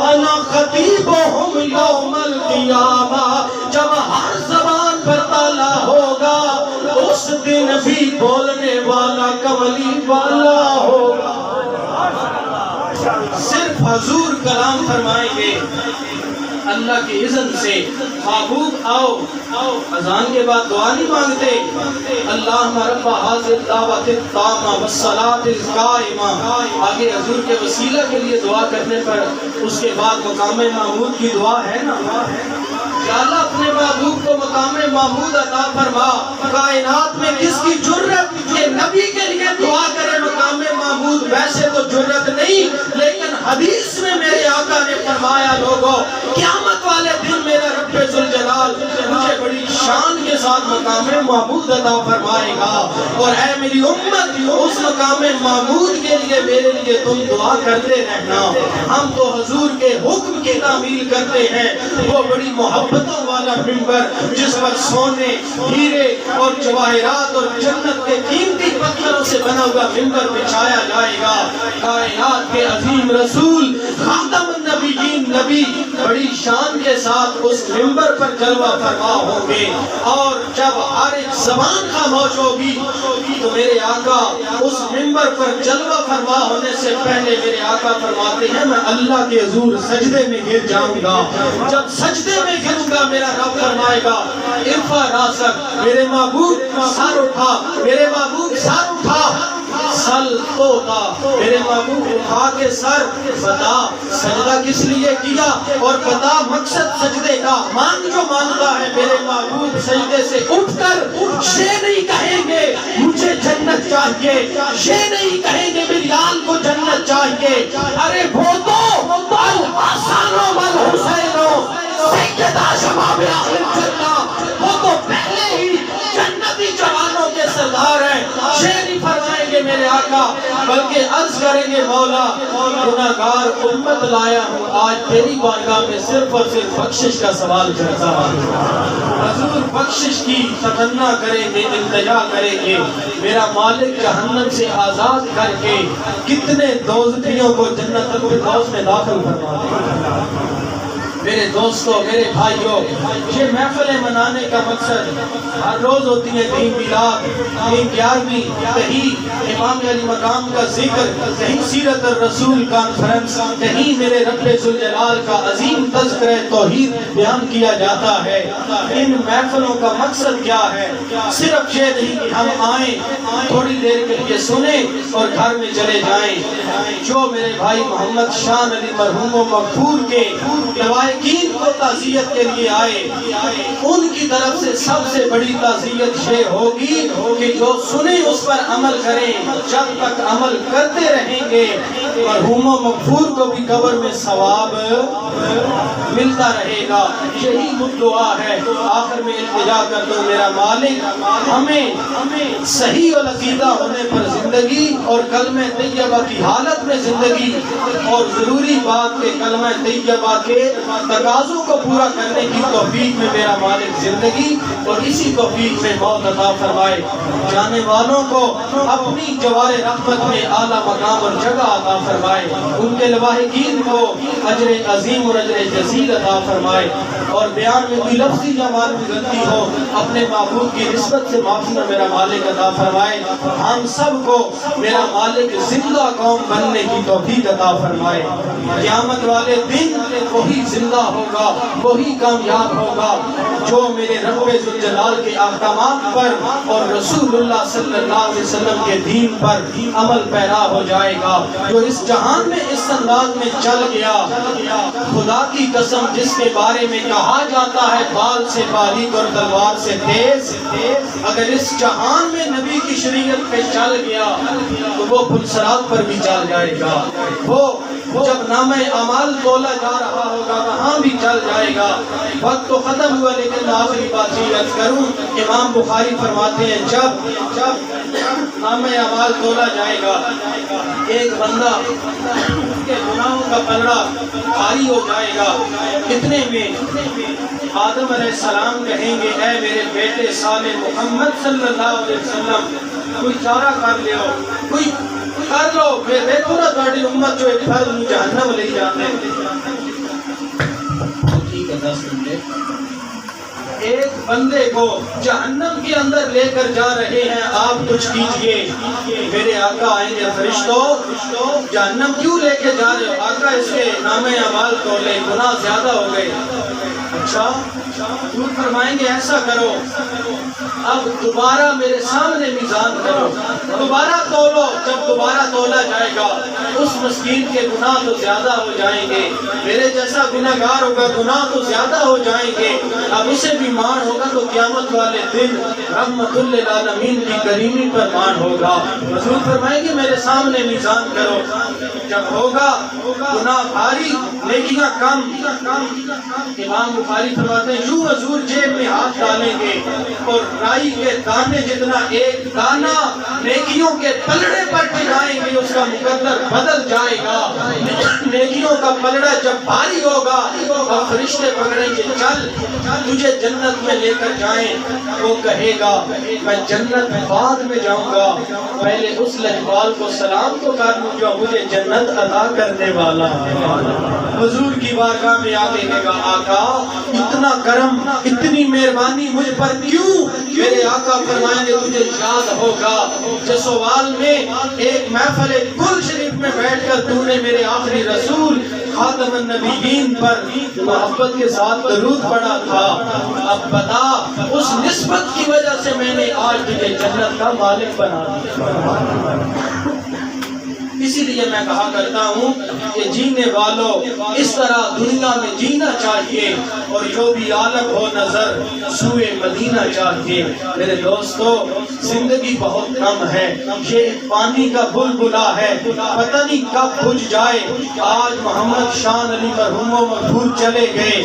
انا خطیبہم یوم القیامہ، جب ہر زبان پر تالا ہوگا اس دن بھی بولنے والا کملی والا ہوگا۔ صرف حضور کلام فرمائیں گے اللہ کی اذن سے۔ محبوب آؤ، اذان کے بعد دعا نہیں مانگتے، اللہم رب ھذی الدعوۃ التامہ والصلاۃ القائمہ، آگے حضور کے وسیلہ کے لیے دعا کرنے پر اس کے بعد مقام محمود کی دعا ہے نا، یا اللہ اپنے محبوب کو مقام محمود عطا فرما۔ کائنات میں کس کی جرت کہ نبی کے لیے دعا کرے مقام محمود؟ ویسے تو جرت نہیں، لیکن حدیث میں میرے آقا نے فرمایا لوگوں قیامت والے دن میرا رب ذوالجلال مجھے بڑی شان کے ساتھ مقام محمود عطا فرمائے گا، اور اے میری امت اس مقام محمود کے لیے میرے لیے تم دعا کرتے رہنا۔ ہم تو حضور کے حکم کی تعمیل کرتے ہیں، وہ بڑی محبتوں والا منبر جس پر سونے، ہیرے اور جواہرات اور جنت کے قیمتی پتھروں سے بنا ہوا منبر بچھایا جائے گا۔ کائنات کے عظیم رسول خاتم النبیین نبی بڑی شان کے ساتھ اس منبر پر جلوہ فرما ہوں گے، اور جب ہر ایک زبان خاموش ہوگی تو میرے آقا اس منبر پر جلوہ فرما ہونے سے پہلے میرے آقا فرماتے ہیں میں اللہ کے حضور سجدے میں گر جاؤں گا۔ جب سجدے میں گروں گا میرا رب فرمائے گا ارفع راسک، میرے محبوب سر اٹھا، میرے محبوب سر اٹھا، سل توتا، میرے محبوب اٹھا کے سر بتا سجدہ کس لیے کیا اور بتا مقصد سجدے کا۔ مانگ جو مانگتا ہے میرے محبوب سجدے سے اٹھ کر یہ نہیں کہیں گے مجھے جنت چاہیے، یہ نہیں کہیں گے میری لال کو جنت چاہیے، ارے وہ تو الحسن والحسین سیدہ شباب اہل الجنہ، وہ تو پہلے ہی جنتی جوانوں کے سردار ہیں۔ یہ نہیں فرمائیں گے گے میرے آقا بلکہ عرض کریں گے مولا گناہگار امت لایا ہوں آج تیری بارگاہ میں صرف اور صرف بخشش کا سوال کرتا ہوں حضور بخشش کی تمنا کریں گے التجا کریں گے میرا مالک جہنم سے آزاد کر کے کتنے دوزخیوں کو جنت الفردوس میں داخل فرما دے میرے دوستوں میرے بھائیوں یہ محفلیں منانے کا مقصد ہر روز ہوتی ہے کہیں میلاد کہیں 11ویں کہیں امام علی مقام کا ذکر کہیں سیرت الرسول کانفرنس کہیں میرے رب ذوالجلال کا عظیم تذکرہ توحید بیان کیا جاتا ہے ان محفلوں کا مقصد کیا ہے صرف یہ نہیں کہ ہم آئیں تھوڑی دیر کے لیے سنیں اور گھر میں چلے جائیں جو میرے بھائی محمد شان علی مرحوم و مغفور کے لوائقین کو تعزیت کے لیے آئے ان کی طرف سے سب سے بڑی تعزیت یہ ہوگی کہ جو سنیں اس پر عمل کریں جب تک عمل کرتے رہیں گے مرحوم و مغفور کو بھی قبر میں ثواب ملتا رہے گا یہی دعا ہے آخر میں التجا کر دو میرا مالک ہمیں صحیح العقیدہ ہونے پر زندگی اور کلمہ طیبہ کی حالت میں زندگی اور ضروری بات کے کلمہ طیبہ کے تقاضوں کو پورا کرنے کی توفیق میں میرا مالک زندگی اور اسی توفیق میں موت عطا فرمائے جانے والوں کو اپنی جوار رحمت میں اعلیٰ مقام اور جگہ عطا فرمائے ان کے لواحقین کو اجر عظیم اور اجر جزیل عطا فرمائے اور بیان میں کوئی لفظی یا معنوی غلطی ہو اپنے معبود کی نسبت سے معافی میرا مالک عطا فرمائے ہم سب کو میرا مالک زندہ قوم بننے کی توفیق عطا فرمائے قیامت والے دن وہی زندہ ہوگا وہی کامیاب ہوگا جو میرے رب ذوالجلال کے احکامات پر اور رسول اللہ صلی اللہ علیہ وسلم کے دین پر عمل پیرا ہو جائے گا جو اس جہان میں اس انداز میں چل گیا خدا کی قسم جس کے بارے میں کہا جاتا ہے بال سے باریک اور تلوار سے تیز اگر اس جہان میں نبی کی شریعت پہ چل گیا تو وہ پلسرات پر بھی چل جائے گا وہ جب نامہ اعمال تولا جا رہا ہوگا وہاں بھی چل جائے گا وقت تو ختم ہوا لیکن آخری بات یہ عرض کروں امام بخاری فرماتے ہیں جب نامہ اعمال تولا جائے گا ایک بندہ اس کے گناہوں کا پلڑا بھاری ہو جائے گا اتنے میں آدم علیہ السلام کہیں گے اے میرے بیٹے صالح محمد صلی اللہ علیہ وسلم کوئی چارہ کر لو کوئی کر لو میں دیکھو نا تھوڑی امت جو ایک فرد جہنم لے جاتے ٹھیک ہے 10 منٹ ایک بندے کو جہنم کے اندر لے کر جا رہے ہیں آپ کچھ کیجئے میرے آقا آئیں گے فرشتوں جہنم کیوں لے کے جا رہے ہو آقا اس کے نامہ اعمال تولے گناہ زیادہ ہو گئے اچھا حضور فرمائیں گے ایسا کرو اب دوبارہ میرے سامنے میزان کرو دوبارہ تولو جب دوبارہ تولا جائے گا اس مسکین کے گناہ تو زیادہ ہو جائیں گے میرے جیسا گناہگار ہوگا گناہ تو زیادہ ہو جائیں گے اب اسے بھی مان ہوگا تو قیامت والے دن رحمت للعالمین کی کریمی پر مان ہوگا حضور فرمائیں گے میرے سامنے میزان کرو جب ہوگا گناہ بھاری نیکیاں کم امام بخاری فرماتے ہیں یوں حضور جیب میں ہاتھ ڈالیں گے اور رائی کے دانے جتنا ایک دانہ نیکیوں کے پلڑے پر ٹکائیں گے اس کا مقدر بدل جائے گا نیکیوں کا پلڑا جب بھاری ہوگا اور فرشتے پکڑیں گے چل تجھے جنت میں لے کر جائیں وہ کہے گا میں جنت بعد میں جاؤں گا پہلے اس لجپال کو سلام تو کر لوں جو مجھے جنت عطا کرنے والا حضور کی بارگاہ میں آ کے کہے گا آقا اتنا کرم اتنی مہربانی مجھ پر کیوں میرے آقا فرمائیں گے تجھے یاد ہوگا جسوال میں ایک محفل کل شریف میں بیٹھ کر تو نے میرے آخری رسول خاتم النبیین پر محبت کے ساتھ درود پڑھا تھا اب بتا اس نسبت کی وجہ سے میں نے آج تجھے جنت کا مالک بنا دیا اسی لیے میں کہا کرتا ہوں کہ جینے والوں اس طرح دنیا میں جینا چاہیے اور جو بھی عالم ہو نظر سوئے مدینہ چاہیے میرے دوستو زندگی بہت کم ہے، یہ پانی کا بلبلا ہے، پتہ نہیں کب بجھ جائے۔ آج محمد شان علی مرحوم و مغفور چلے گئے،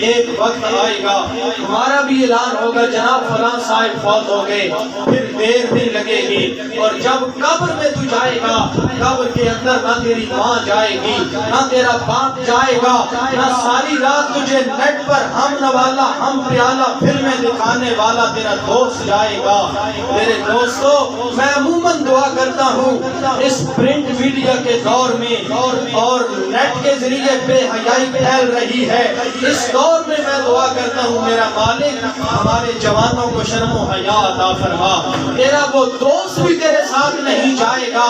ایک وقت آئے گا ہمارا بھی اعلان ہوگا جناب فلاں صاحب فوت ہو گئے، پھر دیر نہیں لگے گی۔ اور جب قبر میں تو جائے گا، قبر کے اندر نہ تیری ماں جائے گی، نہ تیرا باپ جائے گا، نہ ساری رات تجھے نیٹ پر ہم نوالا ہم پیالہ فلمیں دکھانے والا تیرا دوست جائے گا۔ میرے دوستو، میں عموماً دعا کرتا ہوں اس پرنٹ میڈیا کے دور میں اور نیٹ کے ذریعے بے حیائی پھیل رہی ہے، اس دور میں میں دعا کرتا ہوں میرا مالک ہمارے جوانوں کو شرم و حیا عطا فرما۔ تیرا وہ دوست بھی تیرے ساتھ نہیں جائے گا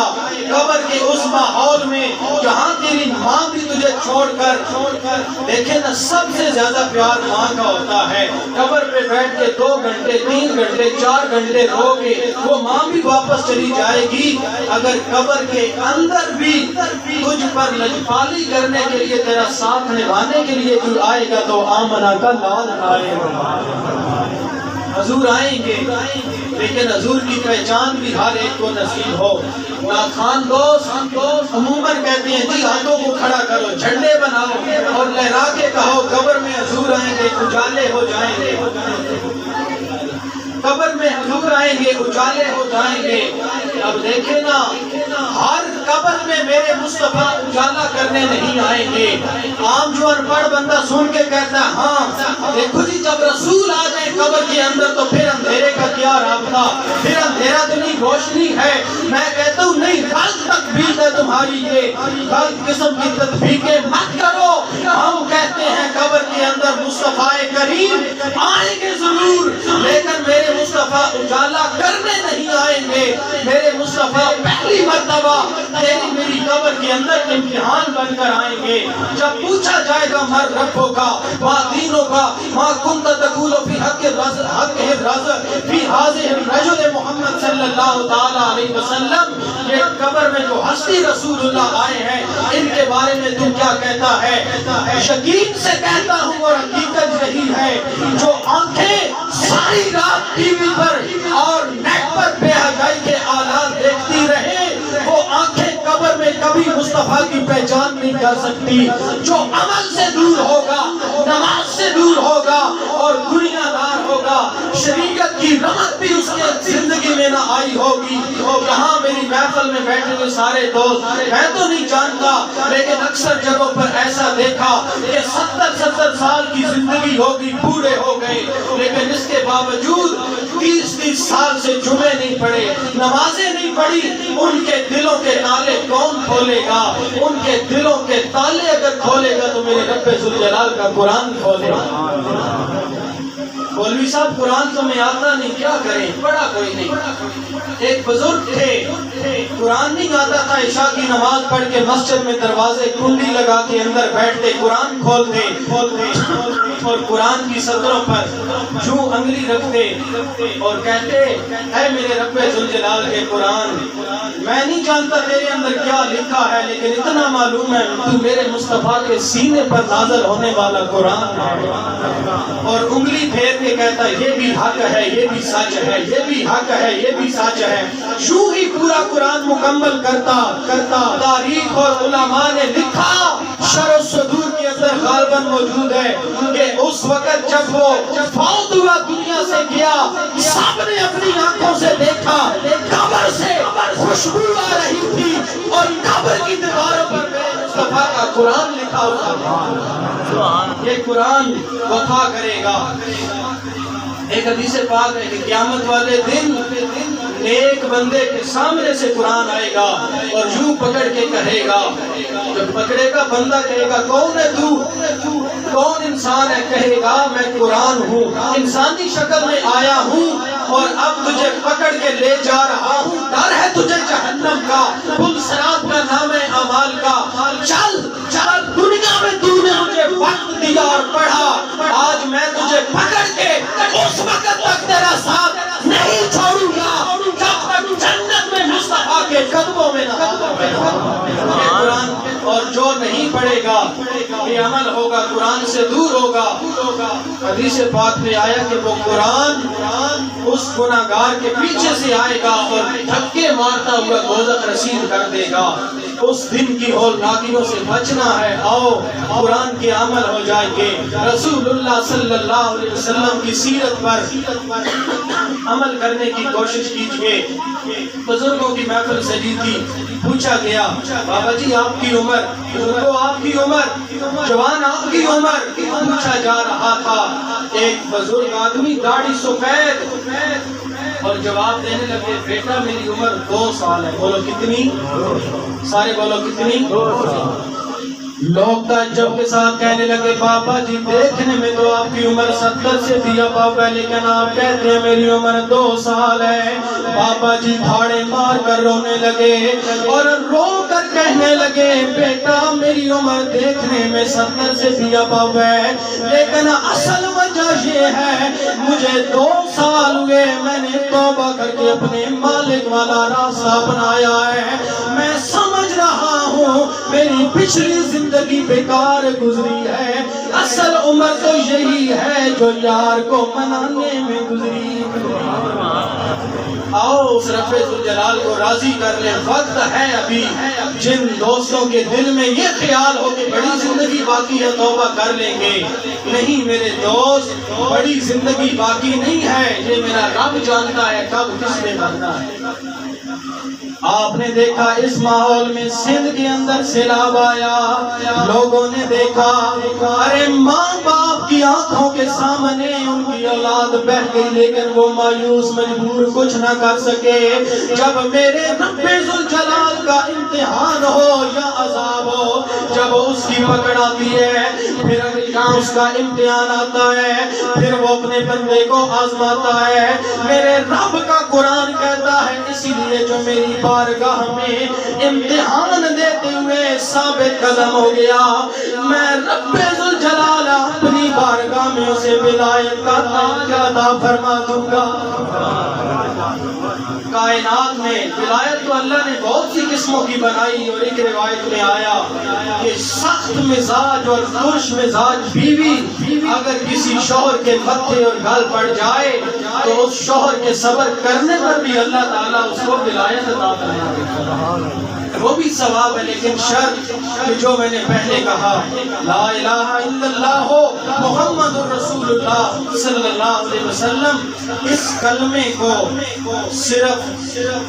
قبر کے اس ماحول میں جہاں تیری ماں بھی تجھے چھوڑ کر دیکھیں نا، سب سے زیادہ پیار ماں کا ہوتا ہے۔ قبر پہ بیٹھ کے 2 گھنٹے 3 گھنٹے 4 گھنٹے رو کے وہ ماں بھی واپس چلی جائے گی۔ اگر قبر کے اندر بھی تجھ پر لجپالی کرنے کے لیے تیرا ساتھ نبھانے کے لیے جو آئے گا تو آمنہ کا لال آئے گا۔ حضور آئیں گے لیکن حضور کی پہچان بھی ہر ایک کو نصیب ہو۔ خان دوست عموماً کہتے ہیں جی ہاتھوں کو کھڑا کرو، جھنڈے بناؤ اور لہرا کے کہو قبر میں حضور آئیں گے اجالے ہو جائیں گے، قبر میں حضور آئیں گے اجالے ہو جائیں گے۔ اب دیکھیں نا، ہر قبر میں میرے مصطفیٰ اجالا کرنے نہیں آئیں گے۔ عام جو انپڑھ بندہ سن کے کہتا ہے ہاں دیکھو جی جب رسول آ جائیں قبر کے اندر تو پھر اندھیرے کا کیا رابطہ، پھر اندھیرا تو نہیں روشنی ہے۔ میں کہتا ہوں نہیں، غلط تکبیر ہے تمہاری، یہ غلط قسم کی تطبیقیں مت کرو۔ ہم کہتے ہیں قبر کے اندر مصطفیٰ کریم آئیں گے ضرور، لیکن میرے مصطفیٰ اجالا کرنے نہیں آئیں گے۔ میرے مصطفیٰ پہلی مرتبہ تیری میری قبر کے اندر امتحان بن کر آئیں گے۔ جب پوچھا جائے گا مر ربوں کا ماں دینوں کا ماں کنت تقول فی حق الرزق فی حاضر الرجل محمد صلی اللہ تعالی علیہ وسلم، یہ قبر میں جو ہستی رسول اللہ آئے ہیں ان کے بارے میں تو کیا کہتا ہے؟ یقین سے کہتا ہوں اور حقیقت یہی ہے، جو آنکھیں ساری رات ٹی وی پر اور نیٹ پر بے حیائی کے آلات دیکھتی رہے، وہ آنکھیں قبر میں کبھی مصطفیٰ کی پہچان نہیں کر سکتی۔ جو عمل سے دور ہوگا، نماز سے دور ہوگا اور دنیا دار ہوگا، شریعت کی رحمت بھی اس کے زندگی میں نہ آئی ہوگی۔ یہاں میری محفل میں بیٹھے ہوئے سارے دوست، میں تو نہیں جانتا لیکن اکثر جگہوں پر ایسا دیکھا کہ 70 سال کی زندگی ہوگی، بوڑھے ہو گئے، لیکن اس کے باوجود 30 سال سے جمعے نہیں پڑھے، نمازیں نہیں پڑھی۔ ان کے دلوں کے تالے کون کھولے گا؟ ان کے دلوں کے تالے اگر کھولے گا تو میرے رب ذوالجلال کا قرآن کھولے گا۔ مولوی صاحب قرآن تو میں آتا نہیں، کیا کریں، پڑھا کوئی نہیں۔ ایک بزرگ تھے، قرآن نہیں آتا تھا، عشاء کی نماز پڑھ کے مسجد میں دروازے کنڈی لگا کے اندر بیٹھتے، قرآن کھولتے اور قرآن کی سطروں پر جو انگلی رکھتے اور کہتے اے میرے رب ذوالجلال کے قرآن، میں نہیں جانتا تیرے اندر کیا لکھا ہے لیکن اتنا معلوم ہے تو میرے مصطفیٰ کے سینے پر نازل ہونے والا قرآن ہے۔ اور انگلی پھیر کے کہتا یہ بھی حق ہے، یہ بھی سچ ہے، یہ بھی حق ہے، یہ بھی سچ ہے۔ یوں ہی پورا قرآن مکمل کرتا تاریخ اور علماء نے لکھا، شرح صدور کے اندر غالباً موجود ہے کہ اس وقت جب وہ فوت ہوا دنیا سے گیا، سب نے اپنی آنکھوں سے دیکھا قبر سے خوشبو آ رہی تھی اور قبر کی دیواروں پر میرے مصطفیٰ کا قرآن لکھا ہوا، یہ قرآن وفا کرے گا۔ ایک حدیث پاک ہے کہ قیامت والے دن نیک بندے کے سامنے سے قرآن آئے گا اور یوں پکڑ کے کہے گا، جب پکڑے گا بندہ کہے گا کون ہے تو، کون انسان ہے؟ کہے گا میں قرآن ہوں، انسانی شکل میں آیا ہوں اور اب تجھے پکڑ کے لے جا رہا ہوں، ڈر ہے تجھے جہنم کا، پل صراط کا نام ہے اعمال کا، چل چل دنیا میں تو نے مجھے وقت دیا اور پڑھا، آج میں تجھے پکڑ کے اس وقت تک تیرا ساتھ نہیں چھوڑوں گا جب تک جنت میں مصطفیٰ کے قدموں میں نہ۔ یہ قرآن، اور جو نہیں نہیں پڑھے گا، بے عمل ہوگا، قرآن سے دور ہوگا۔ حدیث پاک میں آیا کہ وہ قرآن اس گناہگار کے پیچھے سے آئے گا اور دھکے مارتا ہوا دوزخ رسید کر دے گا۔ اس دن کی ہولناکیوں سے بچنا ہے۔ آؤ قرآن کے عمل ہو جائیں گے، رسول اللہ صلی اللہ علیہ وسلم کی سیرت پر عمل کرنے کی کوشش کیجئے۔ بزرگوں کی محفل سجی تھی، پوچھا گیا بابا جی آپ کی عمر، بزرگوں آپ کی عمر، جوان آپ کی عمر، پوچھا جا رہا تھا۔ ایک بزرگ آدمی داڑھی سفید اور جواب دینے لگے بیٹا میری عمر 2 سال ہے۔ بولو کتنی؟ سارے بولو کتنی؟ 2 سال۔ لوگ تعجب کے ساتھ کہنے لگے بابا جی دیکھنے میں تو آپ کی عمر 70 سے بھی ابو ہے، لیکن آپ کہتے ہیں میری عمر 2 سال ہے۔ بابا جی دھاڑے مار کر رونے لگے اور رو کر کہنے لگے بیٹا میری عمر دیکھنے میں 70 سے بھی ابو ہے، لیکن اصل وجہ یہ ہے مجھے 2 سال ہوئے، میں نے توبہ کر کے اپنے مالک والا راستہ اپنایا ہے۔ میں سمجھ رہا ہوں میری پچھلی زندگی بیکار گزری ہے، اصل عمر تو یہی ہے جو یار کو منانے میں گزری۔ آؤ اس رب ذوالجلال کو راضی کر لیں، وقت ہے ابھی۔ جن دوستوں کے دل میں یہ خیال ہو کہ بڑی زندگی باقی ہے توبہ کر لیں گے، نہیں میرے دوست بڑی زندگی باقی نہیں ہے، یہ میرا رب جانتا ہے کب کس میں مرنا ہے۔ آپ نے دیکھا اس ماحول میں سندھ کے اندر سیلاب آیا، لوگوں نے دیکھا ارے ماں باپ کی آنکھوں کے سامنے ان کی اولاد بہہ گئی، لیکن وہ مایوس مجبور کچھ نہ کر سکے۔ جب میرے رب ذوالجلال کا امتحان ہو یا عذاب ہو، جب اس کی پکڑ آتی ہے، پھر اس کا امتحان آتا ہے، پھر وہ اپنے بندے کو آزماتا ہے۔ میرے رب کا قرآن کہتا ہے اسی لیے جو میری بارگاہ میں امتحان دیتے ہوئے ثابت قدم ہو گیا، میں رب ذوالجلال اپنی بارگاہ میں اسے ولایت کا تاج عطا فرما دوں گا۔ کائنات میں ولایت تو اللہ نے بہت سی قسموں کی بنائی، اور ایک روایت میں آیا کہ سخت مزاج اور ترش مزاج بیوی اگر کسی شوہر کے متھے اور گل پڑ جائے تو اس شوہر کے صبر کرنے پر بھی اللہ تعالیٰ اس کو ولایت عطا فرما دیتا ہے۔ وہ بھی ثواب ہے، لیکن شرط کہ جو میں نے پہلے کہا لا الہ الا اللہ محمد الرسول اللہ صلی اللہ علیہ وسلم، اس کلمے کو صرف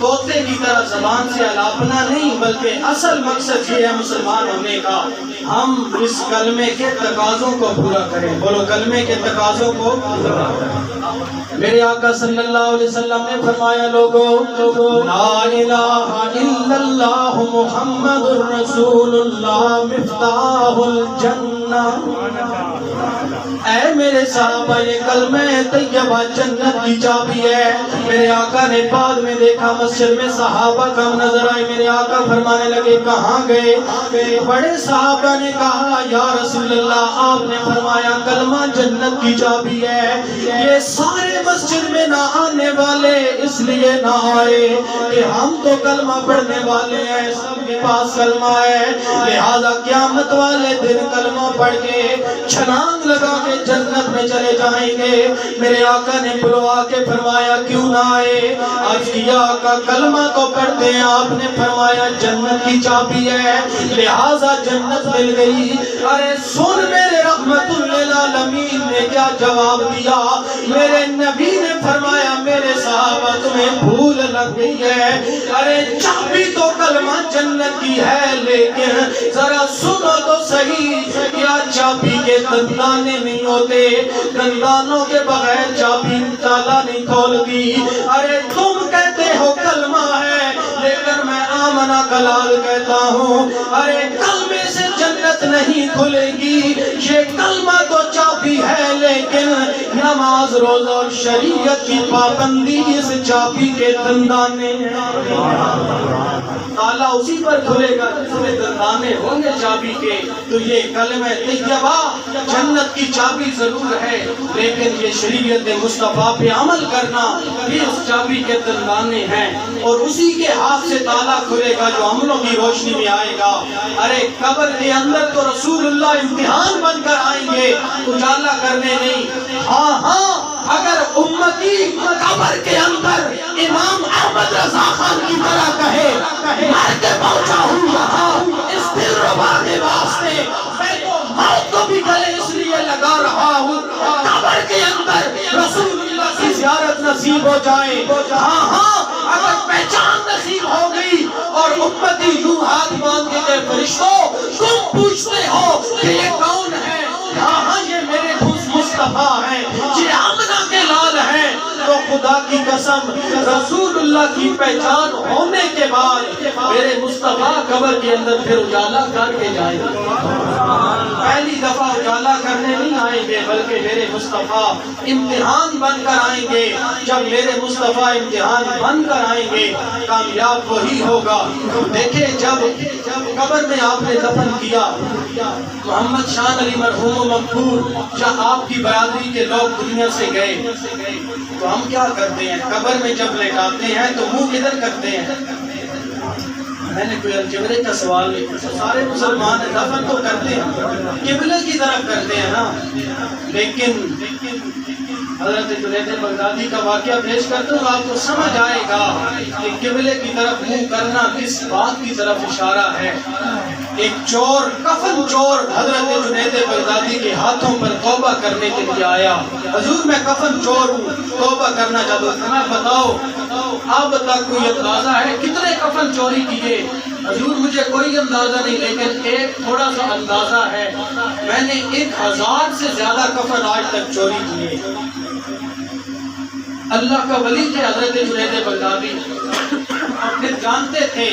طوطے کی طرح زبان سے الاپنا نہیں، بلکہ اصل مقصد یہ ہے مسلمان ہونے کا ہم اس کلمے کے تقاضوں کو پورا کریں۔ بولو کلمے کے تقاضوں کو پورا کریں۔ میرے آقا صلی اللہ علیہ وسلم نے فرمایا لوگوں لا الہ الا اللہ محمد الرسول اللہ مفتاح الجنہ، اے میرے صحابہ یہ کلمہ طیبہ جنت کی چابی ہے۔ میرے آقا نے بعد میں دیکھا مسجد میں صحابہ کم نظر آئے، میرے آقا فرمانے لگے کہاں گئے؟ بڑے صحابہ نے کہا یا رسول اللہ آپ نے فرمایا کلمہ جنت کی چابی ہے، یہ سارے مسجد میں نہ آنے والے اس لیے نہ آئے کہ ہم تو کلمہ پڑھنے والے ہیں، سب کے پاس کلمہ ہے، لہذا قیامت والے دن کلمہ پڑھ کے چھلانگ لگا کے جنت میں چلے جائیں گے۔ میرے آقا نے بلوا کے فرمایا کیوں نہ آئے؟ آج کیا آقا کلمہ تو پڑھتے ہیں، آپ نے فرمایا جنت کی چابی ہے لہذا جنت مل گئی۔ ارے سن میرے رحمت للعالمین نے کیا جواب دیا، میرے نبی نے فرمایا میرے صحابہ تمہیں بھول لگ گئی ہے، ارے چابی تو کلمہ جنت کی ہے، لیکن ذرا سنو تو صحیح، کیا چابی کے دندانے نہیں ہوتے؟ دندانوں کے بغیر چابی تالا نہیں کھولتی۔ ارے تم کہتے ہو کلمہ ہے، لیکن میں آمنہ کلال کہتا ہوں ارے کلمے سے جنت نہیں کھلے گی، یہ کلمہ تو چابی ہے، لیکن نماز روزہ اور شریعت کی پابندی اس چابی کے دندانے ہیں۔ تالا اسی پر کھلے گا جس میں دندانے ہوں گے چابی کے. تو یہ کلمہ طیبہ جنت کی چابی ضرور ہے، لیکن یہ شریعت مصطفیٰ پہ عمل کرنا یہ اس چابی کے دندانے ہیں، اور اسی کے ہاتھ سے تالا کھلے گا جو عملوں کی روشنی میں آئے گا. ارے قبر کے اندر تو رسول اللہ امتحان بن کر آئیں گے، اجالا کرنے نہیں. ہاں اگر امتی قبر کے اندر امام احمد رضا خان کی طرح کہے مر کے پہنچا ہوں یہاں اس دل ربا کے واسطے، میں تو موت کو بھی گلے اس لیے لگا رہا ہوں قبر کے اندر رسول اللہ کی زیارت نصیب ہو جائے. ہاں اگر پہچان نصیب ہو گئی اور امتی یوں ہاتھ باندھ کے گئے فرشتوں تم پوچھتے ہو کہ یہ کون ہے؟ ہاں یہ میرے دوست مصطفیٰ ہیں، یہ آمنہ کے لال ہیں. تو خدا کی قسم رسول اللہ کی پہچان ہونے کے بعد میرے مصطفیٰ قبر کے اندر پھر اجالا کر کے جائیں گے. پہلی دفعہ اجالا کرنے نہیں آئیں گے بلکہ میرے مصطفیٰ امتحان بن کر آئیں گے. جب میرے مصطفیٰ امتحان بن کر آئیں گے کامیاب وہی ہوگا. دیکھیں جب قبر میں آپ نے دفن کیا محمد شان علی مرحوم و مغفور یا آپ کی برادری کے لوگ دنیا سے گئے تو ہم کیا کرتے ہیں؟ قبر میں جب لٹاتے ہیں تو منہ کدھر کرتے ہیں؟ میں نے کوئی الجبرے کا سوال نہیں پوچھا، سارے مسلمان دفن تو کرتے ہیں قبلے کی طرف کرتے ہیں نا. لیکن حضرت جنید بغدادی کا واقعہ پیش کرتا ہوں آپ کو سمجھ آئے گا کہ قبلے کی طرف منہ کرنا کس بات کی طرف اشارہ ہے. ایک چور، کفن چور حضرت جنید بغدادی کے ہاتھوں پر توبہ کرنے کے لیے آیا. حضور میں کفن چور ہوں، توبہ کرنا چاہتا ہوں. میں بتاؤ اب تک کوئی اندازہ ہے کتنے کفن چوری کیے؟ حضور مجھے کوئی اندازہ نہیں، لیکن ایک تھوڑا سا اندازہ ہے، میں نے 1000 سے زیادہ کفن آج تک چوری کیے. اللہ کا ولی تھے حضرت جنید بغدادی، اور پھر جانتے تھے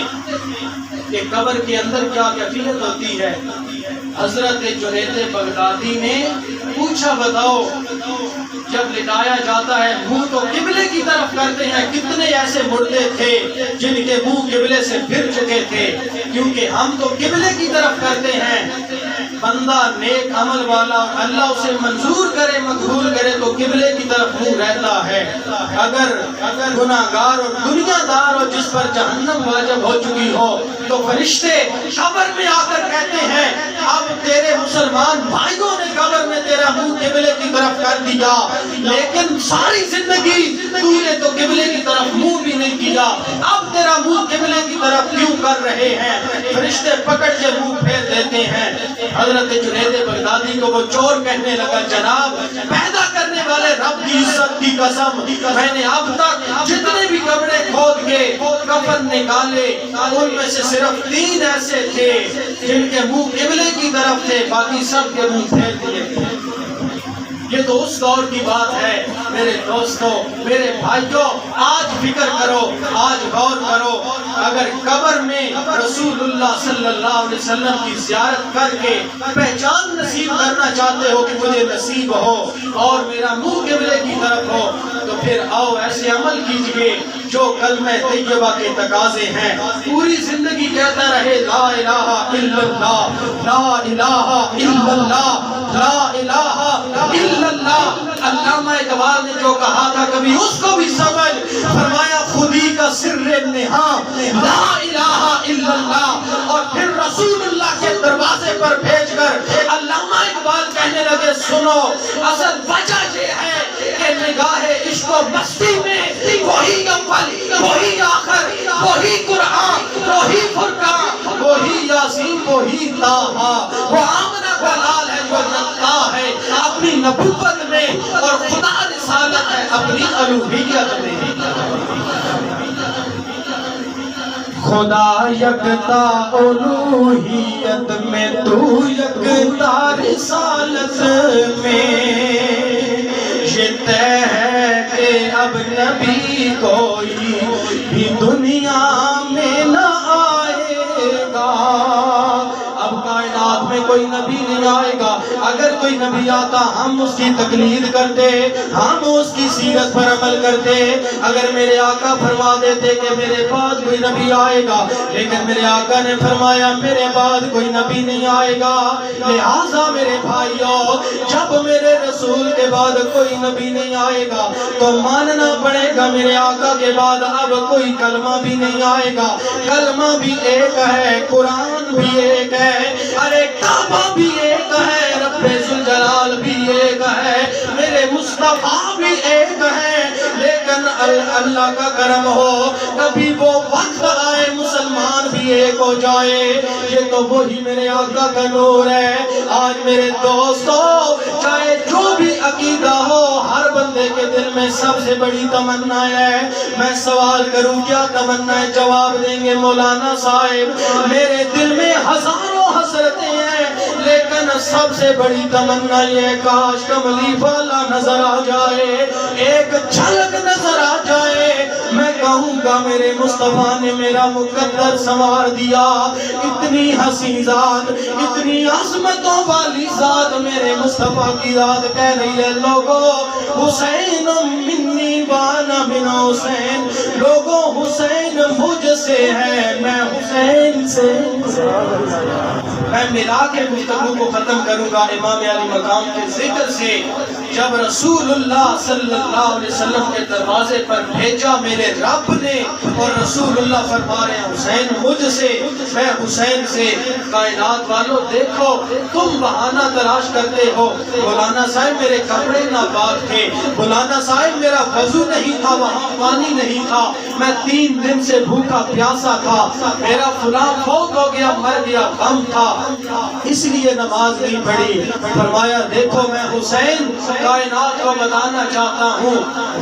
کہ قبر کے اندر کیا کیفیت ہوتی ہے. حضرت جنید بغدادی نے پوچھا بتاؤ جب لٹایا جاتا ہے منہ تو قبلے کی طرف کرتے ہیں، کتنے ایسے مردے تھے جن کے منہ قبلے سے پھر چکے تھے؟ کیونکہ ہم تو قبلے کی طرف کرتے ہیں. بندہ نیک عمل والا اللہ اسے منظور کرے مقبول کرے تو قبلے کی طرف منہ رہتا ہے. اگر گناہگار اور دنیا دار ہو جس پر جہنم واجب ہو چکی ہو تو فرشتے قبر میں آ کر کہتے ہیں اب تیرے مسلمان بھائیوں نے قبر میں تیرا منہ قبلے کی طرف کر دیا، لیکن ساری زندگی تو نے تو قبلے کی طرف منہ بھی نہیں کیا، اب تیرا منہ قبلے کی طرف کیوں کر رہے ہیں؟ فرشتے پکڑ کے منہ پھیر دیتے ہیں. حضرت جنید بغدادی کو وہ چور کہنے لگا جناب پیدا کرنے والے رب کی عزت کی قسم میں نے اب تک جتنے بھی قبریں کھود کے کفن نکالے ان میں سے صرف 3 ایسے تھے جن کے منہ قبلے کی طرف تھے، باقی سب کے منہ پھیر دیے تھے. یہ تو اس دور کی بات ہے. میرے دوستوں میرے بھائیوں آج فکر کرو، آج غور کرو. اگر قبر میں رسول اللہ صلی اللہ علیہ وسلم کی زیارت کر کے پہچان نصیب کرنا چاہتے ہو کہ مجھے نصیب ہو اور میرا منہ قبلے کی طرف ہو تو پھر آؤ ایسے عمل کیجئے جو کلمہ طیبہ کے تقاضے ہیں. پوری زندگی کہتا رہے لا الہ الا اللہ، لا الہ الا اللہ، لا الہ الا اللہ. علامہ اقبال نے جو کہا تھا کبھی اس کو بھی سمجھ، فرمایا خودی کا سر نہاں لا الہ الا اللہ. اور پھر رسول اللہ کے دروازے پر بھیج کر علامہ اقبال کہنے لگے سنو اصل وجہ یہ ہے کہ نگاہ عشق و مستی میں وہی اول وہی آخر وہی قرآن وہی فرقان وہی یاسین وہی طٰہٰ. وہ آمنہ کا لال ہے جو جگتا ہے اپنی نبوت میں اور خدا رسالت ہے اپنی الوہیت میں. خدا یکتا الوہیت میں تو یکتا رسالت میں. یہ طے ہے کہ اب نبی کوئی بھی دنیا میں نہ آئے گا. اب کائنات میں کوئی کوئی نبی نہیں آئے گا۔ اگر کوئی نبی آتا ہم اس کی تقلید کرتے، ہم اس کی سیرت پر عمل کرتے۔ اگر میرے آقا فرما دیتے کہ میرے بعد کوئی نبی آئے گا، لیکن میرے آقا نے فرمایا میرے بعد کوئی نبی نہیں آئے گا، لہٰذا میرے بھائیوں جب میرے رسول کے بعد کوئی نبی نہیں آئے گا تو ماننا پڑے گا میرے آقا کے بعد اب کوئی کلمہ بھی نہیں آئے گا۔ کلمہ بھی ایک ہے، قرآن بھی ایک ہے، ارے کعبہ بھی ایک ہے، رب ذوالجلال بھی ایک ہے، میرے مصطفیٰ بھی ایک ہے۔ لیکن اللہ کا کرم ہو کبھی وہ وقت آئے مسلمان بھی ایک ہو جائے، یہ تو وہی میرے آقا کا نور ہے۔ آج میرے دوستو چاہے جو بھی عقیدہ ہو، ہر بندے کے دل میں سب سے بڑی تمنا ہے۔ میں سوال کروں کیا تمنا ہے؟ جواب دیں گے مولانا صاحب میرے دل میں ہزاروں حسرتیں ہیں، لیکن سب سے بڑی تمنا یہ کاش کملی والا نظر آ جائے، ایک جھلک نظر آ جائے، میں کہوں گا میرے مصطفیٰ نے میرا مقدر سنوار دیا۔ اتنی حسین ذات، اتنی عظمتوں والی ذات میرے مصطفیٰ کی ذات کہہ رہی ہے لوگوں حسین منی وانا من حسین، لوگوں حسین مجھ سے ہے میں حسین سے۔ میں ملا کے گفتگو کو ختم کروں گا امام علی مقام کے ذکر سے۔ جب رسول اللہ صلی اللہ علیہ وسلم کے دروازے پر بھیجا میرے رب نے، اور رسول اللہ فرما رہے ہیں حسین مجھ سے میں حسین سے۔ کائنات والو دیکھو تم بہانہ تلاش کرتے ہو، مولانا صاحب میرے کپڑے ناپاک تھے، مولانا صاحب میرا وضو نہیں تھا، وہاں پانی نہیں تھا، میں 3 دن سے بھوکا پیاسا تھا، میرا فلاں فوت ہو گیا مر گیا غم تھا اس لیے نماز نہیں پڑھی۔ فرمایا دیکھو میں حسین کائنات کو بتانا چاہتا ہوں،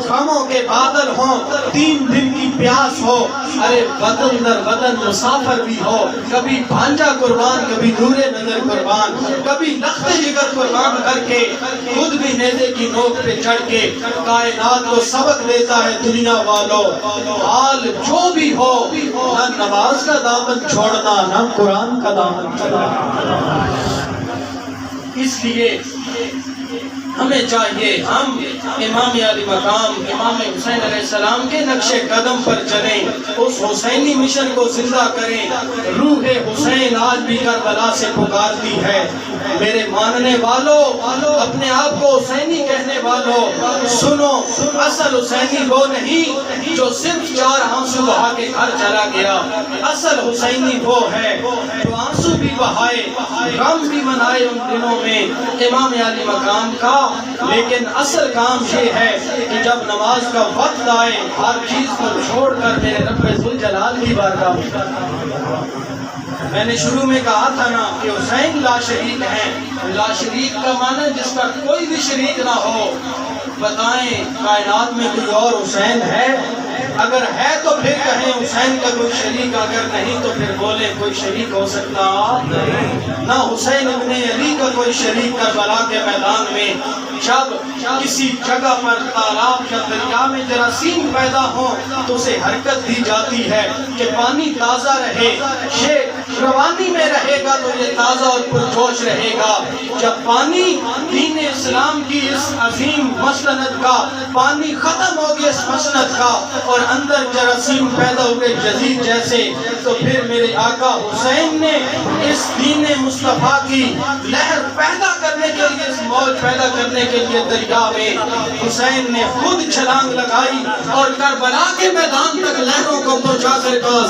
غموں کے بادل ہوں، 3 دن کی پیاس ہو، ارے وطن در وطن مسافر بھی ہو، کبھی بھانجا قربان کبھی نور نظر قربان، کبھی لخت جگر قربان کر کے خود بھی نیزے کی نوک پہ چڑھ کے کائنات کو سبق دیتا ہے دنیا والوں حال جو بھی ہو، نہ نماز کا دامن چھوڑنا نہ قرآن کا دامن چھوڑنا۔ اس لیے ہمیں چاہیے ہم امام علی مقام امام حسین علیہ السلام کے نقش قدم پر چلیں، اس حسینی مشن کو زندہ کریں۔ روح حسین آج بھی کربلا سے پکارتی ہے۔ میرے ماننے والوں، اپنے آپ کو حسینی کہنے والوں سنو، اصل حسینی وہ نہیں جو صرف 4 آنسو بہا کے گھر چلا گیا، اصل حسینی وہ ہے جو آنسو بھی بہائے، غم بھی منائے ان دنوں میں امام علی مقام کا۔ لیکن اصل کام یہ ہے کہ جب نماز کا وقت آئے ہر چیز کو چھوڑ کر میرے رب ذوالجلال کی بارگاہ میں۔ میں نے شروع میں کہا تھا نا کہ حسین لا شریک ہیں، لا شریک کا معنی جس کا کوئی بھی شریک نہ ہو۔ بتائیں کائنات میں کوئی اور حسین ہے؟ اگر ہے تو پھر کہیں حسین کا کوئی شریک، اگر نہیں تو پھر بولے کوئی شریک ہو سکتا نہ حسین ابن علی کا کوئی شریک کربلا کے میدان میں۔ جب کسی جگہ پر تالاب یا دریا میں جراثیم پیدا ہو تو اسے حرکت دی جاتی ہے کہ پانی تازہ رہے، یہ روانی میں رہے گا تو یہ تازہ اور پرجوش رہے گا۔ جب پانی دین اسلام کی اس عظیم مسند کا پانی ختم ہو گیا، اس مسند کا، اور اندر جراثیم پیدا ہو گئے جدید جیسے، تو پھر میرے آقا حسین نے اس دین مصطفیٰ کی لہر پیدا کرنے کے لیے، اس موج پیدا کرنے کے لیے دریا میں حسین نے خود چھلانگ لگائی اور کربلا کے میدان تک لہروں کو پہنچا کر کہا